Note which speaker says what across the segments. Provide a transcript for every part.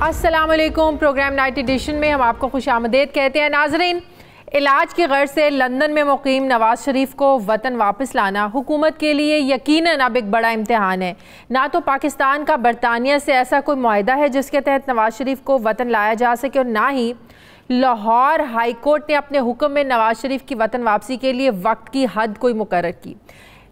Speaker 1: अस्सलाम वालेकुम। Programme night addition में हम आपको खुशामदीद कहते हैं। नाजरीन, इलाज की गर्ज से लंदन में मुकीम नवाज शरीफ को वतन वापस लाना हुकूमत के लिए यकीनन अब एक बड़ा इम्तिहान है। ना तो पाकिस्तान का बरतानिया से ऐसा कोई मुआहदा है जिसके तहत नवाज शरीफ को वतन लाया जा सके, और ना ही लाहौर हाई कोर्ट ने अपने हुक्म में नवाज शरीफ की वतन वापसी के लिए वक्त की हद कोई मुकर्रर की।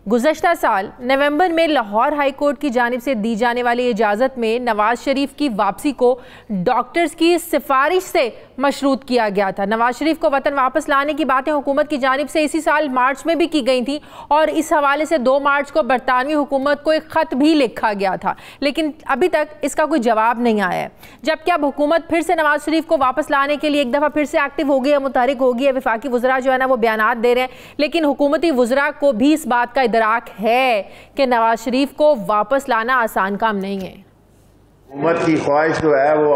Speaker 1: गुज़श्ता साल नवंबर में लाहौर हाई कोर्ट की जानिब से दी जाने वाली इजाज़त में नवाज शरीफ की वापसी को डॉक्टर्स की सिफारिश से मशरूत किया गया था। नवाज शरीफ को वतन वापस लाने की बातें हुकूमत की जानिब से इसी साल मार्च में भी की गई थी, और इस हवाले से 2 मार्च को बरतानवी हुकूमत को एक ख़त भी लिखा गया था, लेकिन अभी तक इसका कोई जवाब नहीं आया है। जबकि अब हुकूमत फिर से नवाज शरीफ को वापस लाने के लिए एक दफ़ा फिर से एक्टिव हो गई है, मुतहरिक हो गई है। वफाकी वज़रा जो है ना वो बयानात दे रहे हैं, लेकिन हुकूमती वज़रा को भी इस बात का इदराक है कि नवाज शरीफ को वापस लाना आसान काम नहीं है।
Speaker 2: हुकूमत की ख्वाहिश तो है वो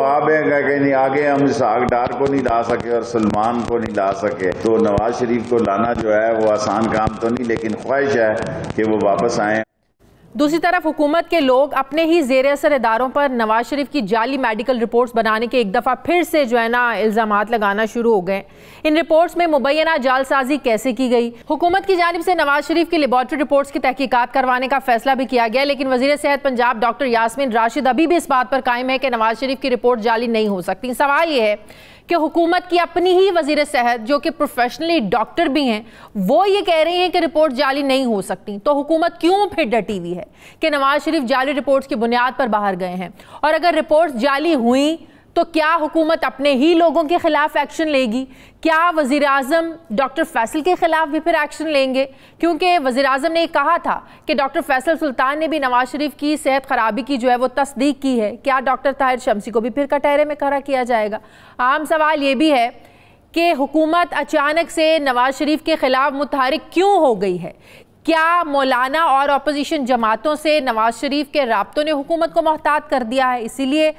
Speaker 2: कि नहीं आगे हम इसहाक डार को नहीं ला सके और सलमान को नहीं ला सके, तो नवाज शरीफ को लाना जो है वो आसान काम तो नहीं, लेकिन ख्वाहिश है कि वो वापस आए।
Speaker 1: दूसरी तरफ हुकूमत के लोग अपने ही ज़ेर असर इदारों पर नवाज शरीफ की जाली मेडिकल रिपोर्ट्स बनाने के एक दफ़ा फिर से जो है ना इल्ज़ामात लगाना शुरू हो गए। इन रिपोर्ट्स में मुबैना जालसाजी कैसे की गई। हुकूमत की जानिब से नवाज शरीफ की लेबॉर्ट्री रिपोर्ट्स की तहकीकात करवाने का फैसला भी किया गया, लेकिन वज़ीर सेहत पंजाब डॉक्टर यास्मीन राशिद अभी भी इस बात पर कायम है कि नवाज शरीफ की रिपोर्ट जाली नहीं हो सकती। सवाल यह है कि हुकूमत की अपनी ही वज़ीर सेहत जो कि प्रोफेशनली डॉक्टर भी हैं, वो ये कह रही हैं कि रिपोर्ट जाली नहीं हो सकती, तो हुकूमत क्यों फिर डटी हुई है कि नवाज शरीफ जाली रिपोर्ट्स की बुनियाद पर बाहर गए हैं? और अगर रिपोर्ट्स जाली हुई तो क्या हुकूमत अपने ही लोगों के खिलाफ एक्शन लेगी? क्या वज़ीर आज़म डॉक्टर फैसल के खिलाफ भी फिर एक्शन लेंगे? क्योंकि वज़ीर आज़म ने कहा था कि डॉक्टर फैसल सुल्तान ने भी नवाज शरीफ की सेहत खराबी की जो है वो तस्दीक की है। क्या डॉक्टर ताहिर शमसी को भी फिर कटहरे में खड़ा किया जाएगा? आम सवाल ये भी है कि हुकूमत अचानक से नवाज शरीफ के खिलाफ मुतहरिक क्यों हो गई है? क्या मौलाना और अपोजिशन जमातों से नवाज शरीफ के राब्तों ने हुकूमत को मोहतात कर दिया है, इसीलिए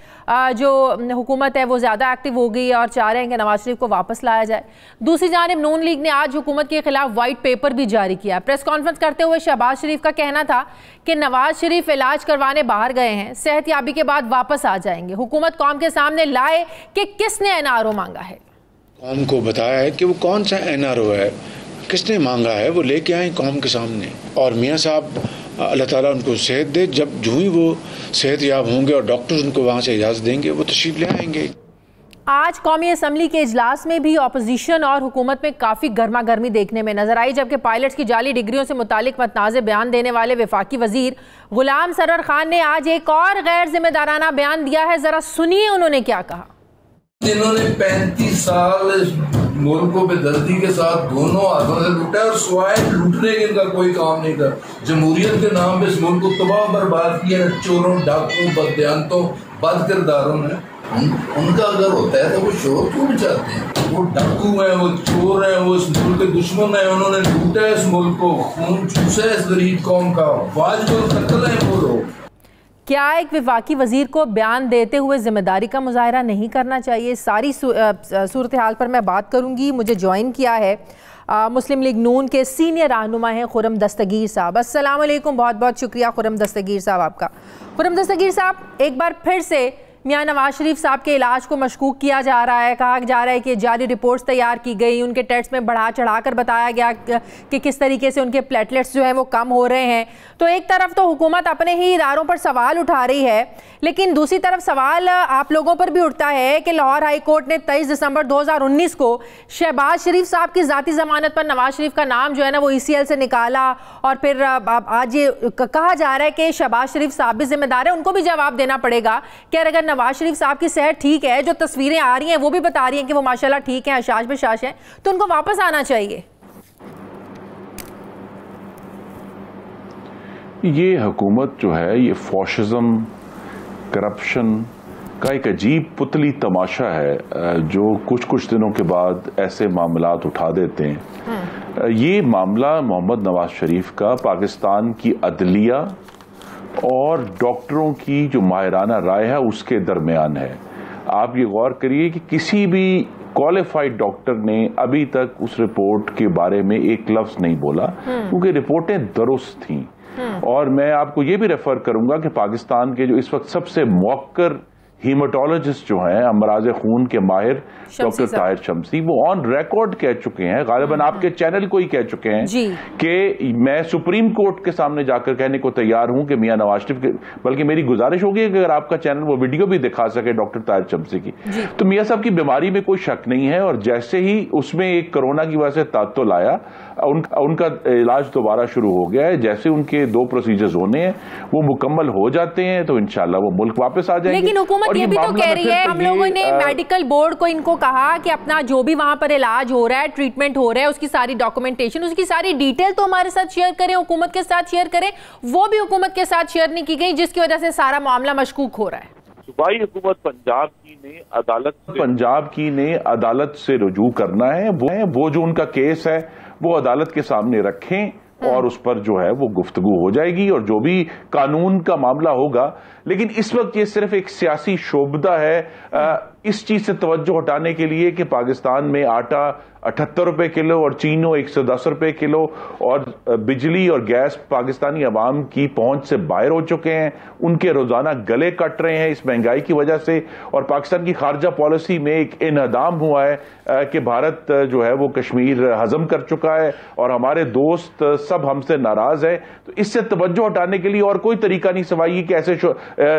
Speaker 1: जो हुकूमत है वो ज़्यादा एक्टिव हो गई है और चाह रहे हैं कि नवाज शरीफ को वापस लाया जाए? दूसरी जानिब नून लीग ने आज हुकूमत के खिलाफ वाइट पेपर भी जारी किया। प्रेस कॉन्फ्रेंस करते हुए शहबाज शरीफ का कहना था कि नवाज शरीफ इलाज करवाने बाहर गए हैं, सेहतयाबी के बाद वापस आ जाएंगे। हुकूमत कौम के सामने लाए कि किसने एनआरओ मांगा है।
Speaker 3: कौम को बताया है कि वो कौन सा एनआरओ है, किसने मांगा है, वो लेके आए कौम के सामने। और मियाँ साहब अल्लाह ताला उनको सेहत दे, जब जो ही वो सेहत याब होंगे और डॉक्टर उनको वहाँ से इजाज़त देंगे वो तशरीफ ले आएंगे।
Speaker 1: आज कौमी असम्बली के इजलास में भी अपोजिशन और हुकूमत में काफ़ी गर्मा गर्मी देखने में नजर आई, जबकि पायलट्स की जाली डिग्रियों से मुतालिक मतनाज़े बयान देने वाले वफाकी वजीर गुलाम सरवर खान ने आज एक और गैर जिम्मेदाराना बयान दिया है। जरा सुनिए उन्होंने क्या कहा।
Speaker 4: जिन्होंने 35 साल मुल्क को बेदर्दी के साथ दोनों हाथों से लूटा और स्वाय लूटने के इनका कोई काम नहीं था। जमहूरियत के नाम पे इस मुल्क को तबाह बर्बाद किया चोरों, डाकुओं, बददियानतों, बद किरदारों ने। उनका अगर होता है तो वो शोर क्यों मचाते हैं? वो डाकू हैं, वो चोर हैं, वो इस मुल्क के दुश्मन हैं, उन्होंने लूटा है इस मुल्क को, खून चूसा है इस गरीब कौम का, वाजिब कत्ल है वो लोग।
Speaker 1: क्या एक वफाकी वजीर को बयान देते हुए जिम्मेदारी का मुजाहरा नहीं करना चाहिए? सारी सूरत हाल पर मैं बात करूंगी। मुझे ज्वाइन किया है मुस्लिम लीग नून के सीनियर रहनुमा हैं खुर्रम दस्तगीर साहब। अस्सलाम वालेकुम, बहुत बहुत शुक्रिया खुर्रम दस्तगीर साहब आपका। खुर्रम दस्तगीर साहब, एक बार फिर से मियाँ नवाज शरीफ साहब के इलाज को मशकूक किया जा रहा है। कहा जा रहा है कि जाली रिपोर्ट्स तैयार की गई, उनके टेस्ट में बढ़ा चढ़ा कर बताया गया कि किस तरीके से उनके प्लेटलेट्स जो हैं वो कम हो रहे हैं। तो एक तरफ तो हुकूमत अपने ही इदारों पर सवाल उठा रही है, लेकिन दूसरी तरफ सवाल आप लोगों पर भी उठता है कि लाहौर हाई कोर्ट ने 23 दिसंबर 2019 को शहबाज शरीफ साहब की ज़ाती ज़मानत पर नवाज शरीफ का नाम जो है ना वो ECL से निकाला, और फिर आज ये कहा जा रहा है कि शहबाज शरीफ साहब भी जिम्मेदार है, उनको भी जवाब देना पड़ेगा कि अगर नवाज शरीफ साहब की सेहत ठीक है, जो तस्वीरें आ रही हैं वो भी बता रही हैं कि वो माशाल्लाह ठीक है, अशाश बशाश है, तो उनको वापस आना चाहिए।
Speaker 5: ये हुकूमत जो है ये फॉशिज्म, करप्शन का एक अजीब पुतली तमाशा है जो कुछ कुछ दिनों के बाद ऐसे मामलात उठा देते हैं। ये मामला मोहम्मद नवाज शरीफ का पाकिस्तान की अदलिया और डॉक्टरों की जो माहिराना राय है उसके दरमियान है। आप ये गौर करिए कि किसी भी क्वालिफाइड डॉक्टर ने अभी तक उस रिपोर्ट के बारे में एक लफ्ज नहीं बोला, क्योंकि रिपोर्टें दुरुस्त थीं। और मैं आपको ये भी रेफर करूंगा कि पाकिस्तान के जो इस वक्त सबसे मौक्कर हीमाटोलॉजिस्ट जो हैं, अमराज खून के माहिर डॉक्टर ताहिर शम्सी, वो ऑन रिकॉर्ड कह चुके हैं, गालिबन आपके चैनल को ही कह चुके हैं कि मैं सुप्रीम कोर्ट के सामने जाकर कहने को तैयार हूं कि मियां नवाज शरीफ, बल्कि मेरी गुजारिश होगी कि अगर आपका चैनल वो वीडियो भी दिखा सके डॉक्टर ताहिर शम्सी की, तो मियां साहब की बीमारी में कोई शक नहीं है। और जैसे ही उसमें एक कोरोना की वजह से तात्तुल आया, उनका इलाज दोबारा शुरू हो गया है। जैसे उनके 2 प्रोसीजर्स होने हैं वो मुकम्मल हो जाते हैं तो इंशाल्लाह वो मुल्क वापस आ जाएंगे।
Speaker 1: लेकिन हुकूमत ये भी तो कह रही है, हम लोगों ने मेडिकल बोर्ड को इनको कहा कि अपना जो भी वहां पर इलाज हो रहा है, ट्रीटमेंट हो रहा है, उसकी सारी डॉक्यूमेंटेशन, उसकी सारी डिटेल तो हमारे साथ शेयर करें, हुकूमत के साथ शेयर करें। वो भी हुकूमत के साथ शेयर नहीं की गई, जिसकी वजह से सारा मामला मशकूक हो रहा है।
Speaker 6: सूबाई हुकूमत पंजाब की ने अदालत से रुजू करना है। वो जो उनका केस है वो अदालत के सामने रखें और उस पर जो है वो गुफ्तगू हो जाएगी और जो भी कानून का मामला होगा। लेकिन इस वक्त ये सिर्फ एक सियासी शोबदा है इस चीज से तवज्जो हटाने के लिए कि पाकिस्तान में आटा 78 रुपए किलो और चीनो 110 रुपए किलो और बिजली और गैस पाकिस्तानी अवाम की पहुंच से बाहर हो चुके हैं। उनके रोजाना गले कट रहे हैं इस महंगाई की वजह से। और पाकिस्तान की खारजा पॉलिसी में एक इन्हदाम हुआ है कि भारत जो है वो कश्मीर हजम कर चुका है और हमारे दोस्त सब हमसे नाराज है। तो इससे तवज्जो हटाने के लिए और कोई तरीका नहीं सिवाय कि ऐसे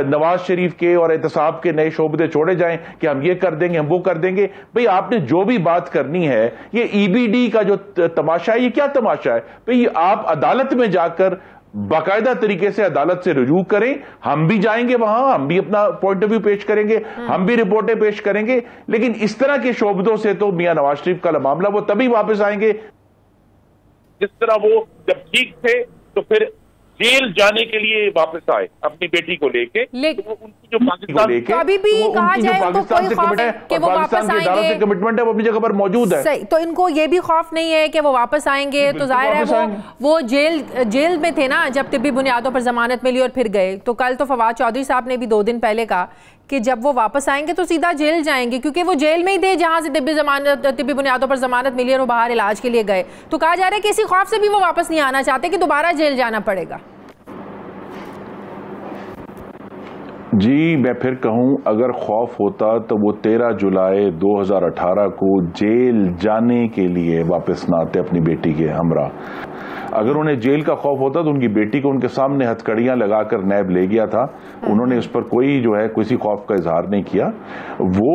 Speaker 6: नवाज शरीफ के और एहतसाब के नए शोबदे छोड़े जाएं कि हम ये कर देंगे, हम वो कर देंगे। भाई आपने जो भी बात करनी है, ये ईबीडी का जो तमाशा है, ये क्या तमाशा है भाई? आप अदालत में जाकर बाकायदा तरीके से अदालत से रुजू करें। हम भी जाएंगे वहां, हम भी अपना पॉइंट ऑफ व्यू पेश करेंगे, हम भी रिपोर्टें पेश करेंगे। लेकिन इस तरह के शोबदों से तो मियां नवाज शरीफ का मामला वो तभी वापस आएंगे जिस तरह वो जब ठीक थे तो फिर जेल जाने के लिए वापस आए अपनी बेटी को लेके। तो उनकी जो पाकिस्तान
Speaker 1: तो अभी भी कहा जाए उनको कोई खौफ है कि वो वापस आएंगे,
Speaker 5: कमिटमेंट है वो अपनी जगह पर मौजूद है।
Speaker 1: सही, तो इनको ये भी खौफ नहीं है कि वो वापस आएंगे? तो जाहिर है वो जेल में थे ना जब तिब्बी बुनियादों पर जमानत मिली और फिर गए। तो कल तो फवाद चौधरी साहब ने भी 2 दिन पहले कहा कि जब वो वापस आएंगे तो सीधा जेल जाएंगे, क्योंकि वो जेल में ही थे जहां से तिब्बी बुनियादों पर जमानत मिली और वो बाहर इलाज के लिए गए। तो कहा जा रहा है कि इसी खौफ से भी वो वापस नहीं आना चाहते कि दोबारा जेल जाना पड़ेगा।
Speaker 5: जी मैं फिर कहूं, अगर खौफ होता तो वो 13 जुलाई 2018 को जेल जाने के लिए वापस ना आते अपनी बेटी के हमरा। अगर उन्हें जेल का खौफ होता तो उनकी बेटी को उनके सामने हथकड़ियां लगाकर नैब ले गया था। उन्होंने उस पर कोई जो है किसी खौफ का इजहार नहीं किया। वो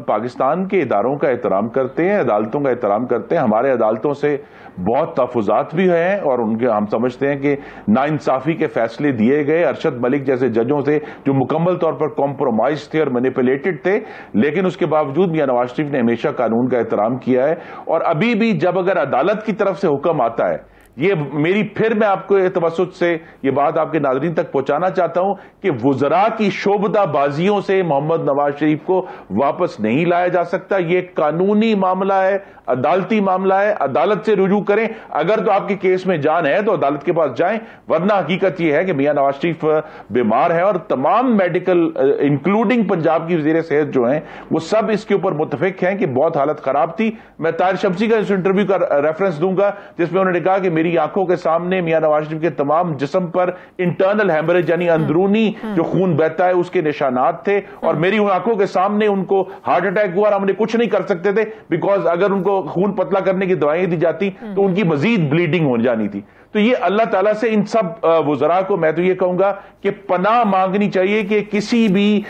Speaker 5: पाकिस्तान के इदारों का एहतराम करते हैं, अदालतों का एहतराम करते हैं। हमारे अदालतों से बहुत तहफुजात भी हैं और उनके हम समझते हैं कि नाइंसाफी के फैसले दिए गए अरशद मलिक जैसे जजों से जो मुकम्मल तौर पर कॉम्प्रोमाइज थे और मैनिपुलेटेड थे। लेकिन उसके बावजूद मियां नवाज शरीफ ने हमेशा कानून का एहतराम किया है। और अभी भी जब अगर अदालत की तरफ से हुक्म आता है, ये मैं आपको तवज्जुह से ये बात आपके नाज़रीन तक पहुंचाना चाहता हूं कि वुज़रा की शोबदाबाजियों से मोहम्मद नवाज शरीफ को वापस नहीं लाया जा सकता। ये कानूनी मामला है, अदालती मामला है, अदालत से रुजू करें। अगर तो आपके केस में जान है तो अदालत के पास जाएं, वरना हकीकत यह है कि मियां नवाज शरीफ बीमार है और तमाम मेडिकल इंक्लूडिंग पंजाब की वज़ीर सेहत जो हैं वो सब इसके ऊपर मुत्तफिक हैं कि बहुत हालत खराब थी। मैं ताहिर शम्सी का इस इंटरव्यू का रेफरेंस दूंगा जिसमें उन्होंने कहा कि मेरी आंखों के सामने मियां नवाज शरीफ के तमाम जिस्म पर इंटरनल हेमरेज यानी अंदरूनी जो खून बहता है उसके निशानात थे और मेरी उन आंखों के सामने उनको हार्ट अटैक हुआ और हमने कुछ नहीं कर सकते थे बिकॉज अगर उनको खून पतला करने की दवाएं दी जाती तो उनकी मजीद ब्लीडिंग हो जानी थी। तो ये अल्लाह ताला से इन सब वुज़रा को मैं तो ये कहूंगा कि पनाह मांगनी चाहिए कि किसी भी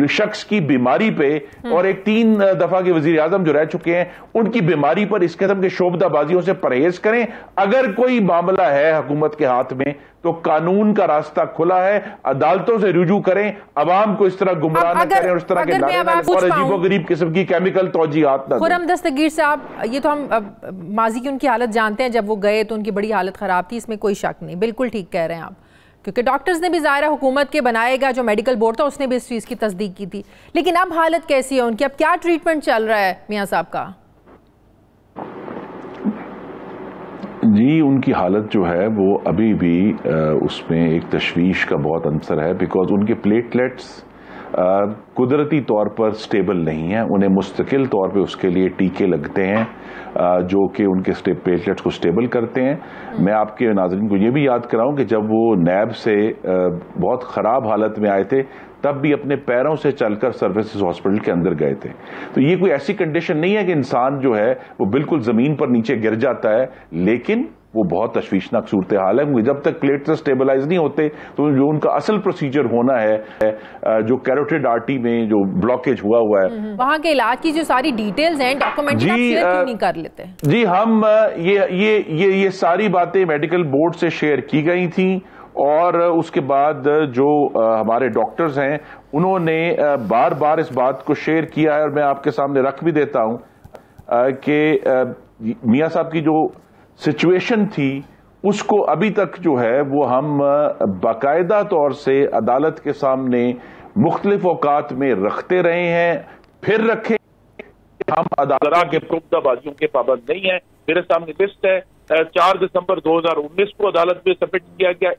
Speaker 5: शख्स की बीमारी पे और एक 3 दफा के वजीर आजम जो रह चुके हैं उनकी बीमारी पर इस किस्म के शोबदाबाजियों से परहेज करें। अगर कोई मामला है हुकूमत के हाथ में तो कानून का रास्ता खुला है, अदालतों से रुजू करें, अवाम को इस तरह गुमराह न करें और इस तरह के और अजीबोगरीब किस्म की केमिकल तौजीहात न।
Speaker 1: खुर्रम दस्तगीर साहब, ये तो हम माजी की उनकी हालत जानते हैं, जब वो गए तो उनकी बड़ी हालत खराब थी, इसमें कोई शक नहीं, बिल्कुल ठीक कह रहे हैं आप, क्योंकि डॉक्टर्स ने भी ज़ाहिर हुकूमत के बनाएगा जो मेडिकल बोर्ड था उसने भी इस चीज़ की तस्दीक की थी। लेकिन अब हालत कैसी है उनकी, अब क्या ट्रीटमेंट चल रहा है मियां साहब का?
Speaker 5: जी उनकी हालत जो है वो अभी भी उसमें एक तशवीश का बहुत अंसर है बिकॉज उनके प्लेटलेट्स कुदरती तौर पर स्टेबल नहीं है, उन्हें मुस्तकिल तौर पे उसके लिए टीके लगते हैं जो कि उनके प्लेटलेट्स को स्टेबल करते हैं। मैं आपके नाज़रीन को ये भी याद कराऊं कि जब वो नैब से बहुत ख़राब हालत में आए थे तब भी अपने पैरों से चलकर सर्विसेज हॉस्पिटल के अंदर गए थे। तो ये कोई ऐसी कंडीशन नहीं है कि इंसान जो है वो बिल्कुल ज़मीन पर नीचे गिर जाता है, लेकिन वो बहुत तशवीशनाक सूरत हाल है, क्योंकि जब तक प्लेटलेट्स स्टेबलाइज नहीं होते तो जो उनका असल प्रोसीजर होना है जो कैरोटिड आर्टरी में जो ब्लॉकेज हुआ है
Speaker 1: वहां के इलाज की जो सारी डिटेल्स हैं डॉक्यूमेंट क्यों नहीं कर लेते?
Speaker 5: जी हम ये सारी बातें मेडिकल बोर्ड से शेयर की गई थी और उसके बाद जो हमारे डॉक्टर्स हैं उन्होंने बार बार इस बात को शेयर किया है और मैं आपके सामने रख भी देता हूं कि मियां साहब की जो सिचुएशन थी उसको अभी तक जो है वो हम बाकायदा तौर से अदालत के सामने मुख्तलिफ औकात में रखते रहे हैं, फिर रखें। हम अदालत के पुख्ताबाजियों के पाबंद नहीं है। मेरे सामने लिस्ट है, 4 दिसंबर 2019 को अदालत में सबमिट किया गया,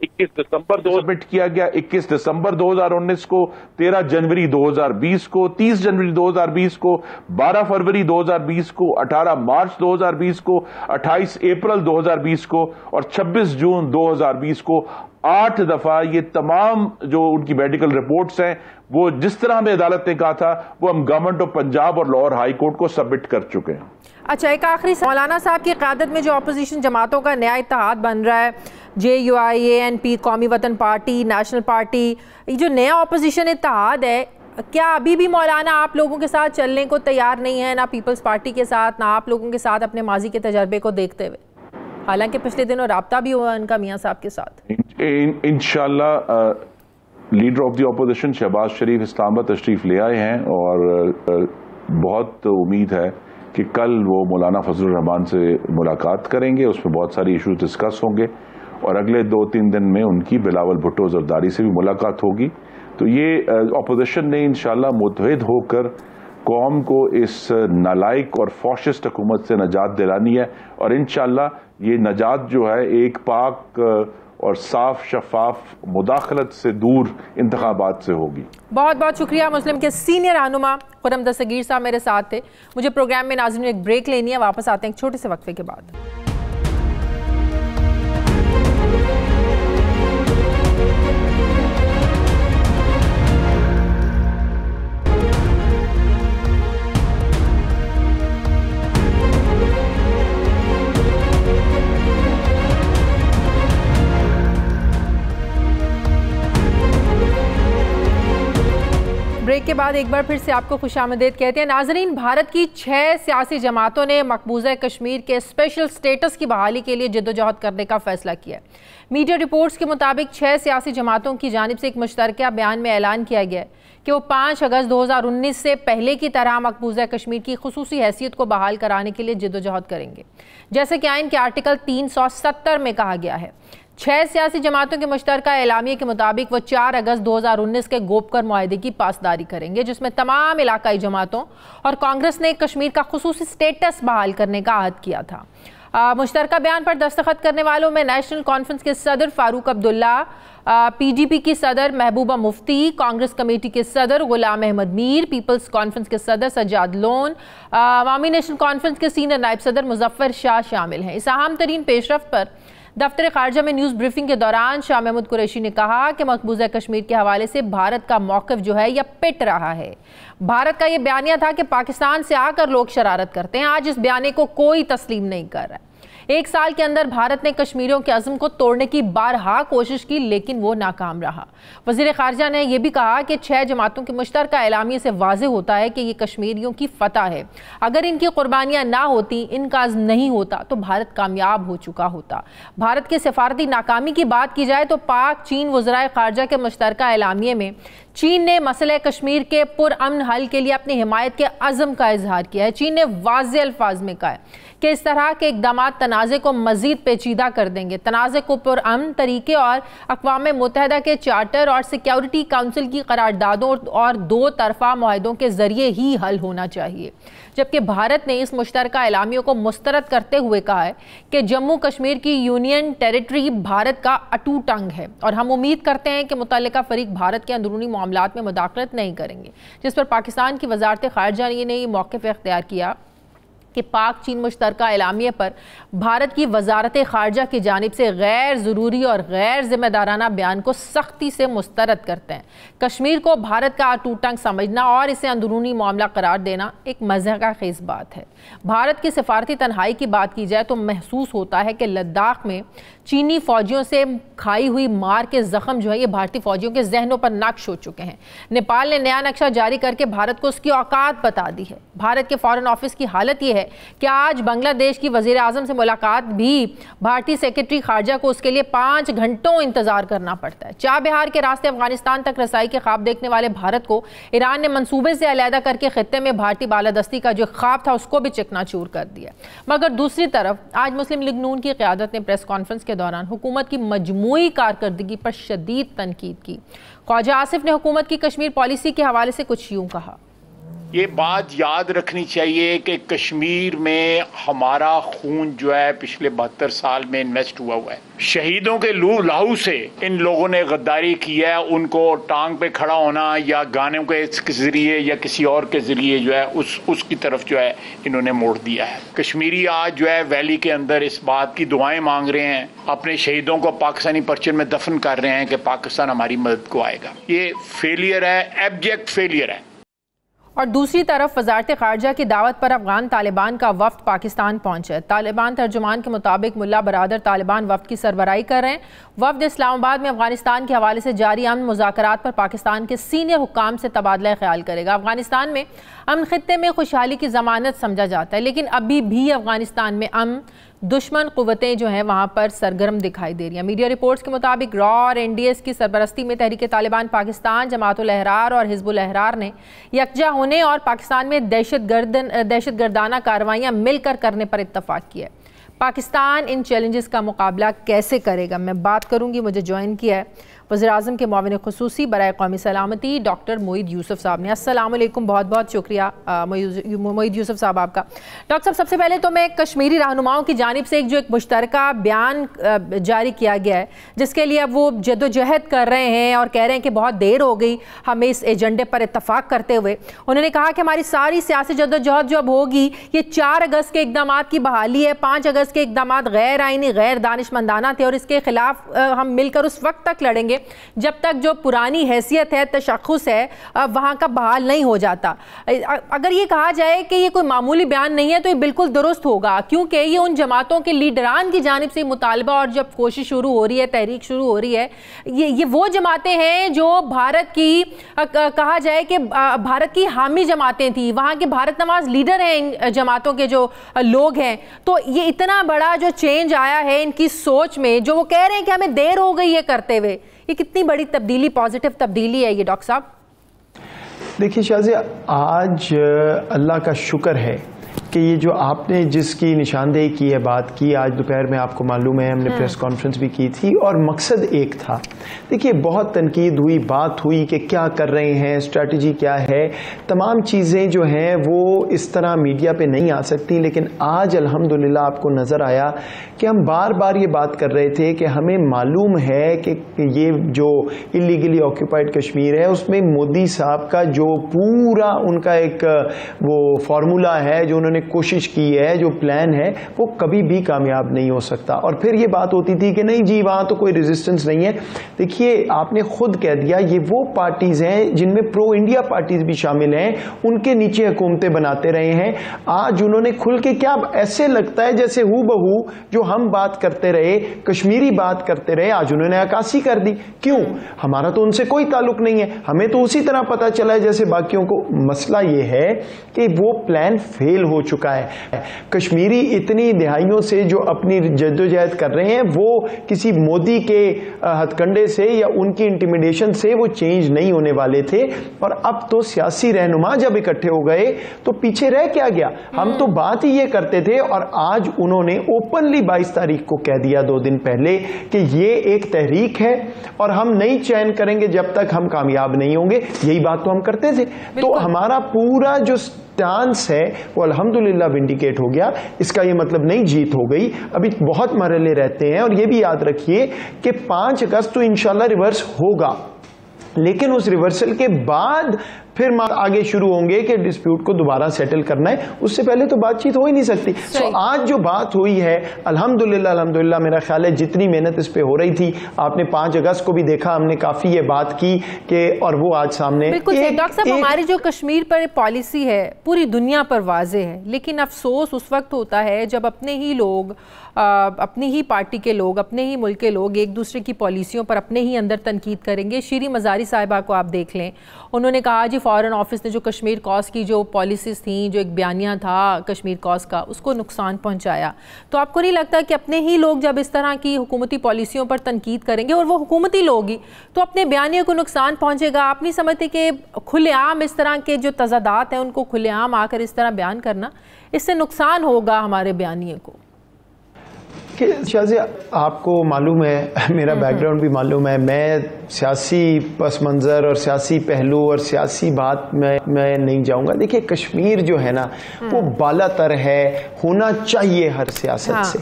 Speaker 5: 21 दिसंबर 2019 को, 13 जनवरी 2020 को, 30 जनवरी 2020 को, 12 फरवरी 2020 को, 18 मार्च 2020 को, 28 अप्रैल 2020 को और 26 जून 2020 को 8 दफा ये तमाम जो उनकी मेडिकल रिपोर्ट्स हैं वो जिस तरह हमें अदालत ने कहा था वो हम गवर्नमेंट ऑफ पंजाब और लाहौर हाई कोर्ट को सबमिट कर चुके हैं।
Speaker 1: अच्छा, एक आखिरी मौलाना साहब की क़यादत में जो अपोजिशन जमातों का नया इत्तेहाद बन रहा है, JUI, कौमी वतन पार्टी, नेशनल पार्टी, ये जो नया अपोजिशन इत्तेहाद है, क्या अभी भी मौलाना आप लोगों के साथ चलने को तैयार नहीं है, ना पीपल्स पार्टी के साथ, ना आप लोगों के साथ अपने माजी के तजर्बे को देखते हुए? हालांकि पिछले दिनों राब्ता भी हुआ उनका मियाँ साहब के साथ।
Speaker 5: इंशाल्लाह leader of the opposition Shehbaz Sharif Islamabad तशरीफ ले आए हैं और बहुत उम्मीद है कि कल वो मौलाना फजलुर रहमान से मुलाकात करेंगे, उसमें बहुत सारी इशूज डिस्कस होंगे और अगले 2-3 दिन में उनकी बिलावल भुट्टो जरदारी से भी मुलाकात होगी। तो ये अपोजिशन ने इंशाल्लाह मुत्तहिद होकर कौम को इस नालायक और फॉशिस्ट हुकूमत से नजात दिलानी है और इंशाल्लाह ये नजात जो है एक पाक और साफ शफाफ मुदाखलत से दूर इंतखाबात से होगी।
Speaker 1: बहुत बहुत शुक्रिया। मुस्लिम के सीनियर रहनुमा खुर्रम दस्तगीर साहब मेरे साथ थे। मुझे प्रोग्राम में नाज़रीन एक ब्रेक लेनी है, वापस आते हैं एक छोटे से वक्फे के बाद। ब्रेक के बाद एक बार फिर से आपको खुशामदीद कहते हैं। नाजरीन, भारत की 6 सियासी जमातों ने मकबूजा कश्मीर के स्पेशल स्टेटस की बहाली के लिए जद्दोजहद करने का फैसला किया है। मीडिया रिपोर्ट्स के मुताबिक 6 सियासी जमातों की जानिब से एक मुश्तरका बयान में ऐलान किया गया है कि वो 5 अगस्त 2019 से पहले की तरह मकबूजा कश्मीर की खुसूसी हैसियत को बहाल कराने के लिए जद्दोजहद करेंगे, जैसे कि आइन के आर्टिकल 370 में कहा गया है। 6 सियासी जमातों के मुश्तरका एलामिया के मुताबिक वो 4 अगस्त 2019 के गोपकर मुआहदे की पासदारी करेंगे, जिसमें तमाम इलाकाई जमातों और कांग्रेस ने कश्मीर का खुसूसी स्टेटस बहाल करने का अहद किया था। मुश्तरका बयान पर दस्तखत करने वालों में नेशनल कॉन्फ्रेंस के सदर फारूक अब्दुल्ला, PDP की सदर महबूबा मुफ्ती, कांग्रेस कमेटी के सदर गुलाम अहमद मीर, पीपल्स कॉन्फ्रेंस के सदर सज्जाद लोन, अवामी नेशनल कॉन्फ्रेंस के सीनियर नायब सदर मुजफ्फर शाह शामिल हैं। इस अहम तरीन पेशरफ्त पर दफ्तर खारजा में न्यूज़ ब्रीफिंग के दौरान शाह महमूद कुरैशी ने कहा कि मकबूजा कश्मीर के हवाले से भारत का मौक़िफ़ जो है यह पिट रहा है। भारत का यह बयानिया था कि पाकिस्तान से आकर लोग शरारत करते हैं, आज इस बयाने को कोई तस्लीम नहीं कर रहा है। 1 साल के अंदर भारत ने कश्मीरियों के अज़्म को तोड़ने की बारहा कोशिश की, लेकिन वो नाकाम रहा। वज़ीर ख़ारजा ने यह भी कहा कि 6 जमातों के मुश्तरका एलामिया से वाज़ेह होता है कि ये कश्मीरियों की फतह है। अगर इनकी कुर्बानियाँ ना होती, इनका अज़्म नहीं होता, तो भारत कामयाब हो चुका होता। भारत की सफारती नाकामी की बात की जाए तो पाक चीन वज़राए ख़ारजा के मुश्तरका एलामिया में चीन ने मसले कश्मीर के पुरअमन हल के लिए अपनी हिमायत के अज़्म का इजहार किया है। चीन ने वाज़ेह अल्फाज में कहा है कि इस तरह के इक़दाम तनाज़े को मज़ीद पेचीदा कर देंगे। तनाज़े को पुरअमन तरीके और अक़वाम मुत्तहिदा के चार्टर और सिक्योरिटी काउंसिल की करारदादों और 2 तरफ़ा मुआहदों के ज़रिए ही हल होना चाहिए। जबकि भारत ने इस मुश्तरका एलामियों को मुस्तरद करते हुए कहा है कि जम्मू कश्मीर की यूनियन टेरिटरी भारत का अटूट अंग है और हम उम्मीद करते हैं कि मुतल्लिका फ़रीक भारत के अंदरूनी मामलात में मुदाखलत नहीं करेंगे, जिस पर पाकिस्तान की वजारत खारजा ने ये मौक़िफ़ इख्तियार किया कि पाक चीन मुश्तरका एलामिया पर भारत की वजारत खारजा की जानिब से गैर ज़रूरी और गैर ज़िम्मेदाराना बयान को सख्ती से मुस्तरद करते हैं। कश्मीर को भारत का टूटंग समझना और इसे अंदरूनी मामला करार देना एक मज़हका खेज़ बात है। भारत की सिफारती तन्हाई की बात की जाए तो महसूस होता है कि लद्दाख में चीनी फ़ौजियों से खाई हुई मार के ज़ख्म जो है ये भारतीय फ़ौजियों के जहनों पर नक्श हो चुके हैं। नेपाल ने नया नक्शा जारी करके भारत को उसकी औकात बता दी है। भारत के फॉरेन ऑफिस की हालत ये है कि आज बांग्लादेश की वज़ीर आज़म से मुलाकात भी भारतीय सेक्रेटरी खारजा को उसके लिए 5 घंटों इंतजार करना पड़ता है। चाबहार के रास्ते अफगानिस्तान तक रसाई के ख्वाब देखने वाले भारत को ईरान ने मंसूबे से अलहदा करके खित्ते में भारतीय बालादस्ती का जो ख्वाब था उसको भी चकनाचूर कर दिया। मगर दूसरी तरफ आज मुस्लिम लीग नून की क़यादत ने प्रेस कॉन्फ्रेंस के दौरान हुकूमत की मजमूई कारकर्दगी पर शदीद तनकीद की। ख्वाजा आसिफ ने हुकूमत की कश्मीर पॉलिसी के हवाले से कुछ यूं कहा।
Speaker 7: ये बात याद रखनी चाहिए कि कश्मीर में हमारा खून जो है पिछले 72 साल में इन्वेस्ट हुआ है। शहीदों के लहू से इन लोगों ने गद्दारी की है। उनको टांग पे खड़ा होना या गानों के जरिए या किसी और के जरिए जो है उसकी तरफ जो है इन्होंने मोड़ दिया है। कश्मीरी आज जो है वैली के अंदर इस बात की दुआएं मांग रहे हैं, अपने शहीदों को पाकिस्तानी परचम में दफन कर रहे हैं कि पाकिस्तान हमारी मदद को आएगा। ये फेलियर है, एब्जेक्ट फेलियर है।
Speaker 1: और दूसरी तरफ वजारत खारजा की दावत पर अफगान तालिबान का वफ्द पाकिस्तान पहुंचा है। तालिबान तर्जुमान के मुताबिक मुल्ला बरादर तालिबान वफ्द की सरबराही कर रहे हैं। वफ्द इस्लामाबाद में अफगानिस्तान के हवाले से जारी अमन मुज़ाकरात पर पाकिस्तान के सीनियर हुक्काम से तबादला ख्याल करेगा। अफगानिस्तान में अमन खित्ते में खुशहाली की जमानत समझा जाता है, लेकिन अभी भी अफगानिस्तान में अमन दुश्मन कुव्वतें जो हैं वहाँ पर सरगर्म दिखाई दे रही हैं। मीडिया रिपोर्ट्स के मुताबिक रॉ और NDS की सरबरस्ती में तहरीक तालिबान पाकिस्तान, जमातुल अहरार और हिज़्बुल अहरार ने यकजा होने और पाकिस्तान में दहशतगर्दाना कार्रवाइयाँ मिलकर करने पर इत्तफाक किया है। पाकिस्तान इन चैलेंजेस का मुकाबला कैसे करेगा, मैं बात करूँगी। मुझे ज्वाइन किया है वज़ीर-ए-आज़म के मुआविन ख़ुसूसी बराए क़ौमी सलामती डॉक्टर मोईद यूसुफ साहब ने। अस्सलाम वालेकुम, बहुत बहुत शुक्रिया मोईद यूसुफ साहब आपका। डॉक्टर साहब, सबसे पहले तो मैं कश्मीरी रहनुमाओं की जानिब से जो एक मुश्तरका बयान जारी किया गया है जिसके लिए अब वो जदोजहद कर रहे हैं और कह रहे हैं कि बहुत देर हो गई हमें इस एजेंडे पर इत्तफाक करते हुए। उन्होंने कहा कि हमारी सारी सियासी जदोजहद जो अब होगी ये 4 अगस्त के इक़दाम की बहाली है। 5 अगस्त के इक़दाम गैर आइनी, गैर दानिशमंदाना थे और इसके खिलाफ हम मिलकर उस वक्त तक लड़ेंगे जब तक जो पुरानी हैसियत है, तशख़्ख़ुस है, वहाँ का बहाल नहीं हो जाता। अगर ये कहा जाए कि ये कोई मामूली बयान नहीं है तो ये बिल्कुल दुरुस्त होगा, क्योंकि ये उन जमातों के लीडरान की जानिब से मुतालबा और जब कोशिश शुरू हो रही है, तहरीक शुरू हो रही है, ये वो जमातें हैं जो भारत की कहा जाए कि भारत की हामी जमातें थी, वहाँ के भारत नवाज लीडर हैं इन जमातों के जो लोग हैं। तो ये इतना बड़ा जो चेंज आया है इनकी सोच में, जो वो कह रहे हैं कि हमें देर हो गई है करते हुए, ये कितनी बड़ी तब्दीली, पॉजिटिव तब्दीली है ये डॉक्टर साहब?
Speaker 8: देखिए शाज़िया, आज अल्लाह का शुक्र है कि ये जो आपने जिसकी निशानदेही की है, बात की, आज दोपहर में आपको मालूम है हमने प्रेस कॉन्फ्रेंस भी की थी और मकसद एक था। देखिए बहुत तनकीद हुई, बात हुई कि क्या कर रहे हैं, स्ट्रैटेजी क्या है, तमाम चीज़ें जो हैं वो इस तरह मीडिया पे नहीं आ सकती, लेकिन आज अल्हम्दुलिल्लाह आपको नज़र आया कि हम बार बार ये बात कर रहे थे कि हमें मालूम है कि ये जो इलीगली ऑक्यूपाइड कश्मीर है उसमें मोदी साहब का जो पूरा उनका एक वो फार्मूला है, जो उन्होंने कोशिश की है, जो प्लान है, वो कभी भी कामयाब नहीं हो सकता। और फिर ये बात होती थी कि नहीं जी वहाँ तो कोई रेजिस्टेंस नहीं है। देखिए आपने खुद कह दिया, ये वो पार्टीज हैं जिनमें प्रो इंडिया पार्टीज भी शामिल हैं, उनके नीचे हुकूमतें बनाते रहे हैं। आज उन्होंने खुल के, क्या ऐसे लगता है जैसे हू बहू जो हम बात करते रहे, कश्मीरी बात करते रहे, आज उन्होंने अक्कासी कर दी। क्यों? हमारा तो उनसे कोई ताल्लुक नहीं है, हमें तो उसी तरह पता चला है जैसे बाकियों को। मसला ये है कि वो प्लान फेल हो चुका है। कश्मीरी इतनी दिहाइयों से जो अपनी जद्दोजहद कर रहे हैं वो किसी मोदी के हथकंडे से या उनकी इंटिमिडेशन से वो चेंज नहीं होने वाले थे। और अब तो सियासी रहनुमा जब इकट्ठे हो गए तो पीछे रह क्या गया? हम तो बात ही ये करते थे और आज उन्होंने ओपनली 22 तारीख को कह दिया 2 दिन पहले कि ये एक तहरीक है और हम नहीं चयन करेंगे जब तक हम कामयाब नहीं होंगे। यही बात तो हम करते थे। तो हमारा पूरा जो स्टांस है वो अल्हम्दुलिल्लाह विंडिकेट हो गया। इसका ये मतलब नहीं जीत हो गई, अभी बहुत मरहले रहते हैं। और ये भी याद रखिए कि 5 अगस्त तो इंशाल्लाह रिवर्स होगा, लेकिन उस रिवर्सल के बाद फिर आगे शुरू होंगे कि डिस्प्यूट को दोबारा सेटल करना है, उससे पहले तो बातचीत हो ही नहीं सकती। तो आज जो बात हुई है अल्हम्दुलिल्लाह मेरा ख्याल है जितनी मेहनत इस पे हो रही थी, आपने 5 अगस्त को भी देखा, हमने काफी ये बात की कि और वो आज सामने।
Speaker 1: बिल्कुल डॉक्टर साहब, हमारी जो कश्मीर पर पॉलिसी है पूरी दुनिया पर वाजे है, लेकिन अफसोस उस वक्त होता है जब अपने ही लोग, अपनी ही पार्टी के लोग, अपने ही मुल्क के लोग एक दूसरे की पॉलिसियों पर अपने ही अंदर तनकीद करेंगे। शीरी मज़ारी साहिबा को आप देख लें, उन्होंने कहा जी फॉरेन ऑफिस ने जो कश्मीर कॉज की जो पॉलिसीज़ थी, जो एक बयानिया था कश्मीर कॉज का, उसको नुकसान पहुंचाया। तो आपको नहीं लगता कि अपने ही लोग जब इस तरह की हुकूमती पॉलिसियों पर तनकीद करेंगे और वो हुकूमती लोग ही, तो अपने बयानिया को नुकसान पहुंचेगा? आप नहीं समझते कि खुलेआम इस तरह के जो तजादात हैं उनको खुलेआम आकर इस तरह बयान करना, इससे नुकसान होगा हमारे बयानिए को?
Speaker 8: कि शाज़िया आपको मालूम है, मेरा बैकग्राउंड भी मालूम है, मैं सियासी पस मंज़र और सियासी पहलू और सियासी बात में मैं नहीं जाऊंगा। देखिए कश्मीर जो है ना वो बालातर है, होना चाहिए हर सियासत से,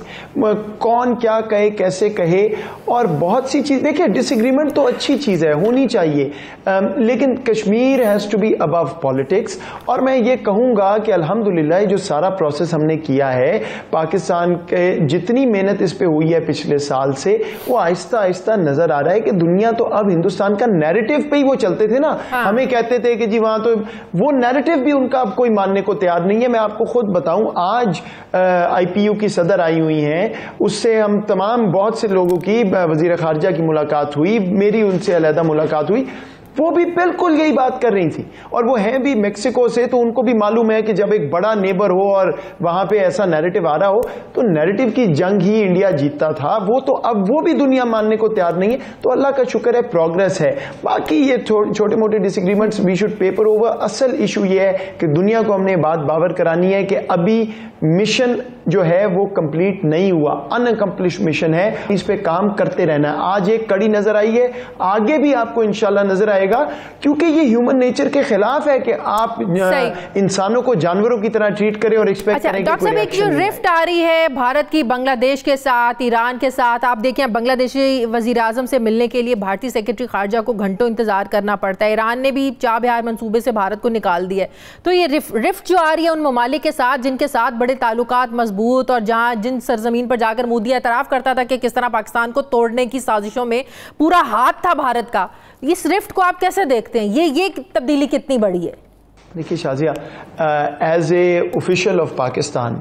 Speaker 8: कौन क्या कहे कैसे कहे, और बहुत सी चीज़ देखिए डिसएग्रीमेंट तो अच्छी चीज़ है, होनी चाहिए, लेकिन Kashmir has to be above politics. और मैं ये कहूँगा कि अल्हम्दुलिल्लाह जो सारा प्रोसेस हमने किया है, पाकिस्तान के जितनी मेहनत इस पे हुई है पिछले साल से, वो आहिस्ता आहिस्ता नजर आ रहा है कि दुनिया तो अब हिंदुस्तान का नैरेटिव पे ही वो चलते थे ना। हमें कहते थे कि जी वहां तो वो नैरेटिव भी उनका अब कोई मानने को तैयार नहीं है। मैं आपको खुद बताऊं, आज IPU की सदर आई हुई हैं, उससे हम तमाम बहुत से लोगों की वजीर खारजा की मुलाकात हुई, मेरी उनसे अलहदा मुलाकात हुई, वो भी बिल्कुल यही बात कर रही थी, और वो हैं भी मेक्सिको से, तो उनको भी मालूम है कि जब एक बड़ा नेबर हो और वहां पे ऐसा नैरेटिव आ रहा हो तो नैरेटिव की जंग ही इंडिया जीतता था। वो तो अब वो भी दुनिया मानने को तैयार नहीं है, तो अल्लाह का शुक्र है प्रोग्रेस है। बाकी ये छोटे मोटे disagreements we should paper over. असल इशू ये है कि दुनिया को हमने बात बावर करानी है कि अभी मिशन जो है वो कंप्लीट नहीं हुआ, अनअकम्प्लिश मिशन है, इस पे काम करते रहना है। आज एक कड़ी नजर आई है, आगे भी आपको इंशाल्लाह नजर आएगा, क्योंकि ये ह्यूमन नेचर के खिलाफ है कि आप इंसानों को जानवरों की तरह ट्रीट करें और एक्सपेक्ट करें।
Speaker 1: डॉक्टर साहब, एक जो रिफ्ट आ रही है भारत की बांग्लादेश के साथ, ईरान के साथ, आप देखें बांग्लादेशी वजीर आजम से मिलने के लिए भारतीय सेक्रेटरी खारजा को घंटों इंतजार करना पड़ता है। ईरान ने भी चाह बहार मंसूबे से भारत को निकाल दिया है। तो ये रिफ्ट जो आ रही है उन ममालिक के साथ जिनके साथ बड़े ताल्लुकात मजबूत, और जहां जिन सरजमीन पर जाकर मोदी एतराफ करता था कि किस तरह पाकिस्तान को तोड़ने की साजिशों में पूरा हाथ था भारत का, इस रिफ्ट को आप कैसे देखते हैं? ये तब्दीली कितनी बड़ी है?
Speaker 8: देखिए Shazia, as a official of Pakistan